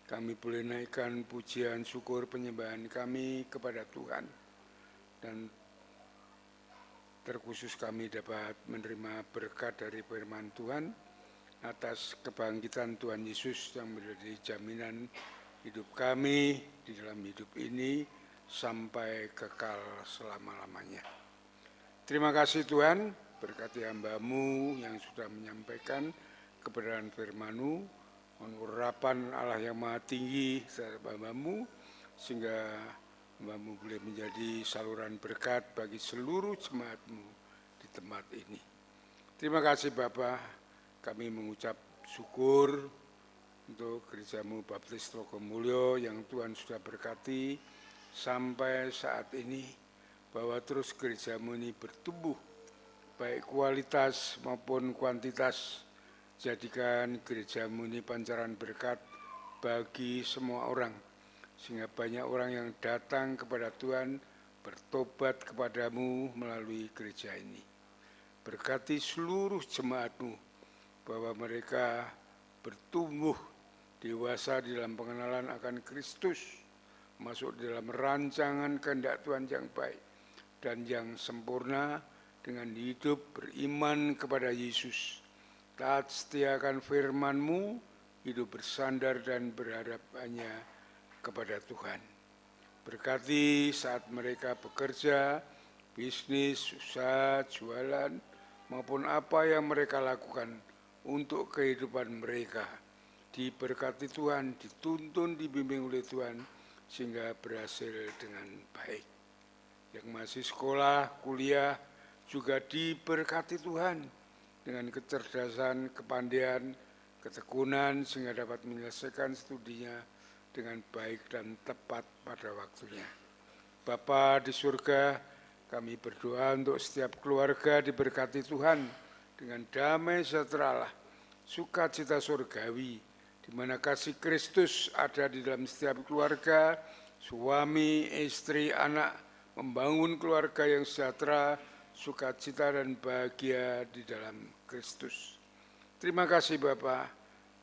Kami boleh naikkan pujian, syukur, penyembahan kami kepada Tuhan. Dan terkhusus kami dapat menerima berkat dari firman Tuhan atas kebangkitan Tuhan Yesus yang menjadi jaminan hidup kami di dalam hidup ini sampai kekal selama-lamanya. Terima kasih Tuhan, berkati hamba-Mu yang sudah menyampaikan kebenaran firman-Mu, urapan Allah yang maha tinggi terhadap hamba-Mu, sehingga hamba-Mu boleh menjadi saluran berkat bagi seluruh jemaat-Mu di tempat ini. Terima kasih Bapa, kami mengucap syukur untuk gereja-Mu Baptis Trogomulyo yang Tuhan sudah berkati sampai saat ini, bahwa terus gereja-Mu ini bertumbuh, baik kualitas maupun kuantitas. Jadikan gereja-Mu ini pancaran berkat bagi semua orang, sehingga banyak orang yang datang kepada Tuhan, bertobat kepadamu melalui gereja ini. Berkati seluruh jemaat-Mu, bahwa mereka bertumbuh dewasa di dalam pengenalan akan Kristus, masuk di dalam rancangan kehendak Tuhan yang baik dan yang sempurna, dengan hidup beriman kepada Yesus, taat setiakan firman-Mu, hidup bersandar dan berharap hanya kepada Tuhan. Berkati saat mereka bekerja, bisnis, usaha, jualan, maupun apa yang mereka lakukan untuk kehidupan mereka. Diberkati Tuhan, dituntun, dibimbing oleh Tuhan, sehingga berhasil dengan baik. Yang masih sekolah, kuliah, juga diberkati Tuhan dengan kecerdasan, kepandaian, ketekunan, sehingga dapat menyelesaikan studinya dengan baik dan tepat pada waktunya. Bapa di surga, kami berdoa untuk setiap keluarga diberkati Tuhan dengan damai sejahtera Allah, sukacita surgawi, di mana kasih Kristus ada di dalam setiap keluarga, suami, istri, anak, membangun keluarga yang sejahtera, sukacita dan bahagia di dalam Kristus. Terima kasih Bapa.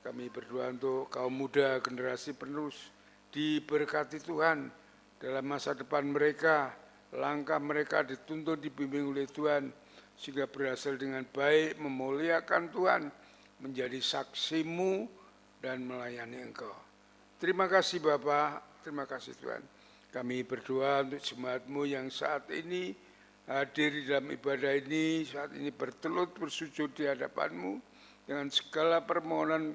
Kami berdoa untuk kaum muda generasi penerus, diberkati Tuhan dalam masa depan mereka, langkah mereka dituntun dibimbing oleh Tuhan, sehingga berhasil dengan baik memuliakan Tuhan, menjadi saksi-Mu dan melayani Engkau. Terima kasih Bapa, terima kasih Tuhan. Kami berdoa untuk jemaat-Mu yang saat ini hadir di dalam ibadah ini, saat ini bertelut bersujud di hadapan-Mu, dengan segala permohonan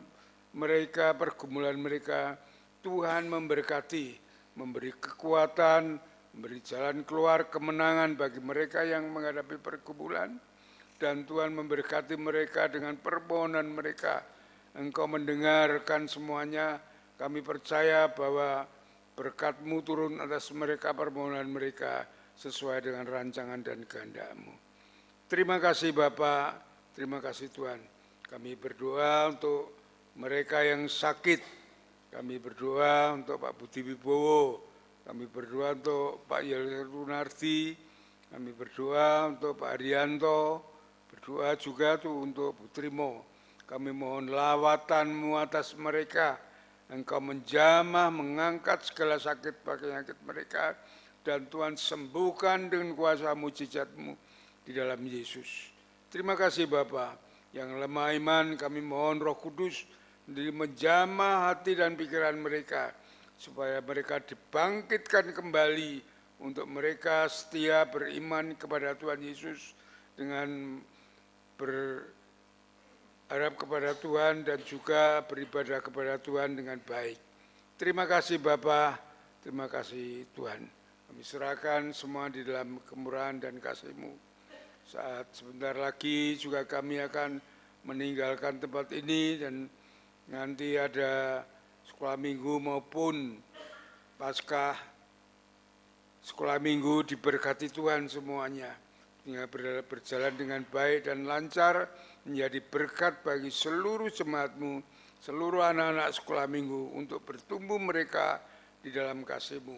mereka, pergumulan mereka, Tuhan memberkati, memberi kekuatan, memberi jalan keluar kemenangan bagi mereka yang menghadapi pergumulan, dan Tuhan memberkati mereka dengan permohonan mereka. Engkau mendengarkan semuanya, kami percaya bahwa berkat-Mu turun atas mereka, permohonan mereka sesuai dengan rancangan dan kehendak-Mu. Terima kasih Bapa, terima kasih Tuhan. Kami berdoa untuk mereka yang sakit, kami berdoa untuk Pak Budi Wibowo, kami berdoa untuk Pak Yel Runardi, kami berdoa untuk Pak Arianto, berdoa juga untuk Putrimo. Kami mohon lawatan-Mu atas mereka, Engkau menjamah, mengangkat segala sakit penyakit mereka, dan Tuhan sembuhkan dengan kuasa mujizat-Mu di dalam Yesus. Terima kasih Bapa. Yang lemah iman kami mohon Roh Kudus menjamah hati dan pikiran mereka, supaya mereka dibangkitkan kembali untuk mereka setia beriman kepada Tuhan Yesus dengan berharap kepada Tuhan dan juga beribadah kepada Tuhan dengan baik. Terima kasih Bapa, terima kasih Tuhan. Kami serahkan semua di dalam kemurahan dan kasih-Mu. Saat sebentar lagi juga kami akan meninggalkan tempat ini dan nanti ada sekolah minggu maupun Paskah. Sekolah minggu diberkati Tuhan semuanya, hingga berjalan dengan baik dan lancar, menjadi berkat bagi seluruh jemaat-Mu, seluruh anak-anak sekolah minggu untuk bertumbuh mereka di dalam kasih-Mu.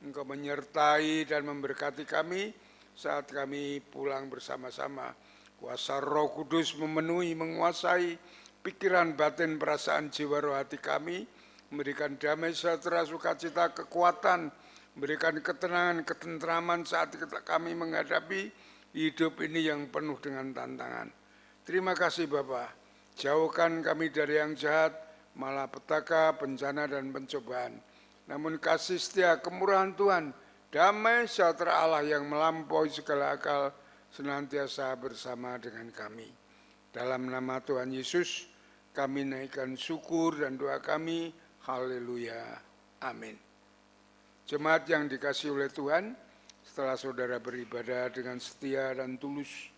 Engkau menyertai dan memberkati kami saat kami pulang bersama-sama. Kuasa Roh Kudus memenuhi, menguasai pikiran, batin, perasaan, jiwa, roh hati kami, memberikan damai, sejahtera, sukacita, kekuatan, memberikan ketenangan, ketentraman saat kami menghadapi hidup ini yang penuh dengan tantangan. Terima kasih Bapa. Jauhkan kami dari yang jahat, malapetaka, bencana dan pencobaan. Namun kasih setia, kemurahan Tuhan, damai sejahtera Allah yang melampaui segala akal senantiasa bersama dengan kami. Dalam nama Tuhan Yesus, kami naikkan syukur dan doa kami. Haleluya. Amin. Jemaat yang dikasihi oleh Tuhan, setelah saudara beribadah dengan setia dan tulus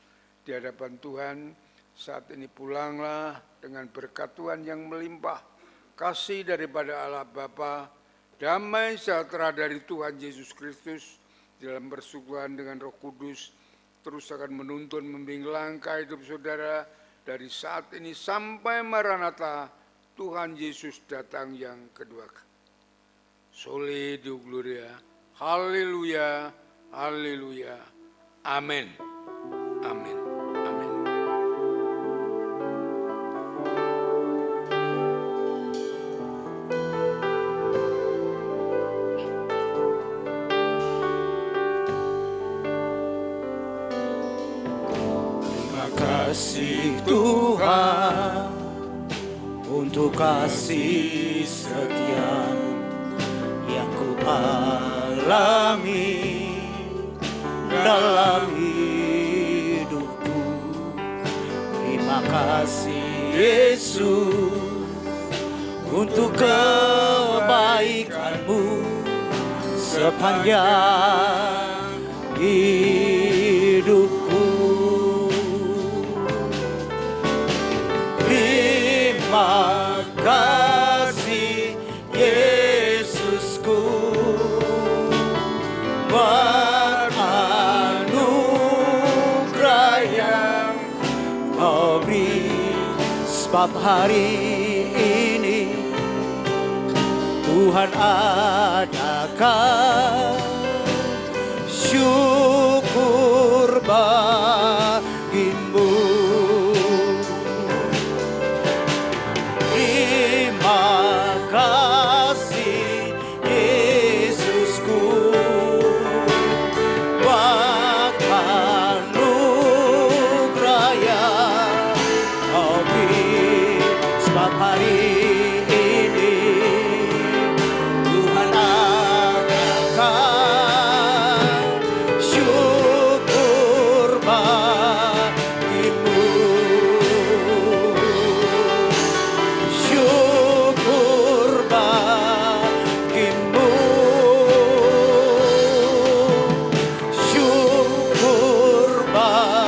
di hadapan Tuhan, saat ini pulanglah dengan berkat Tuhan yang melimpah, kasih daripada Allah Bapa, damai sejahtera dari Tuhan Yesus Kristus, dalam persekutuan dengan Roh Kudus, terus akan menuntun membimbing langkah hidup saudara dari saat ini sampai Maranatha, Tuhan Yesus datang yang kedua. Soli Deo Gloria, haleluya, haleluya, amin, amin, amin. Terima kasih Tuhan untuk kasih setia-Mu yang ku alami dalam hidupku. Terima kasih Yesus untuk kebaikan-Mu sepanjang hidupku. Terima kasih Yesusku buat anugerah yang Kau beri, sebab hari ini Tuhan adakan syukur bagimu. Terima kasih Yesusku buat anugerah yang Kau beri, sebab hari ini Tuhan akan syukur bagimu. Syukur bagimu, syukur bagimu.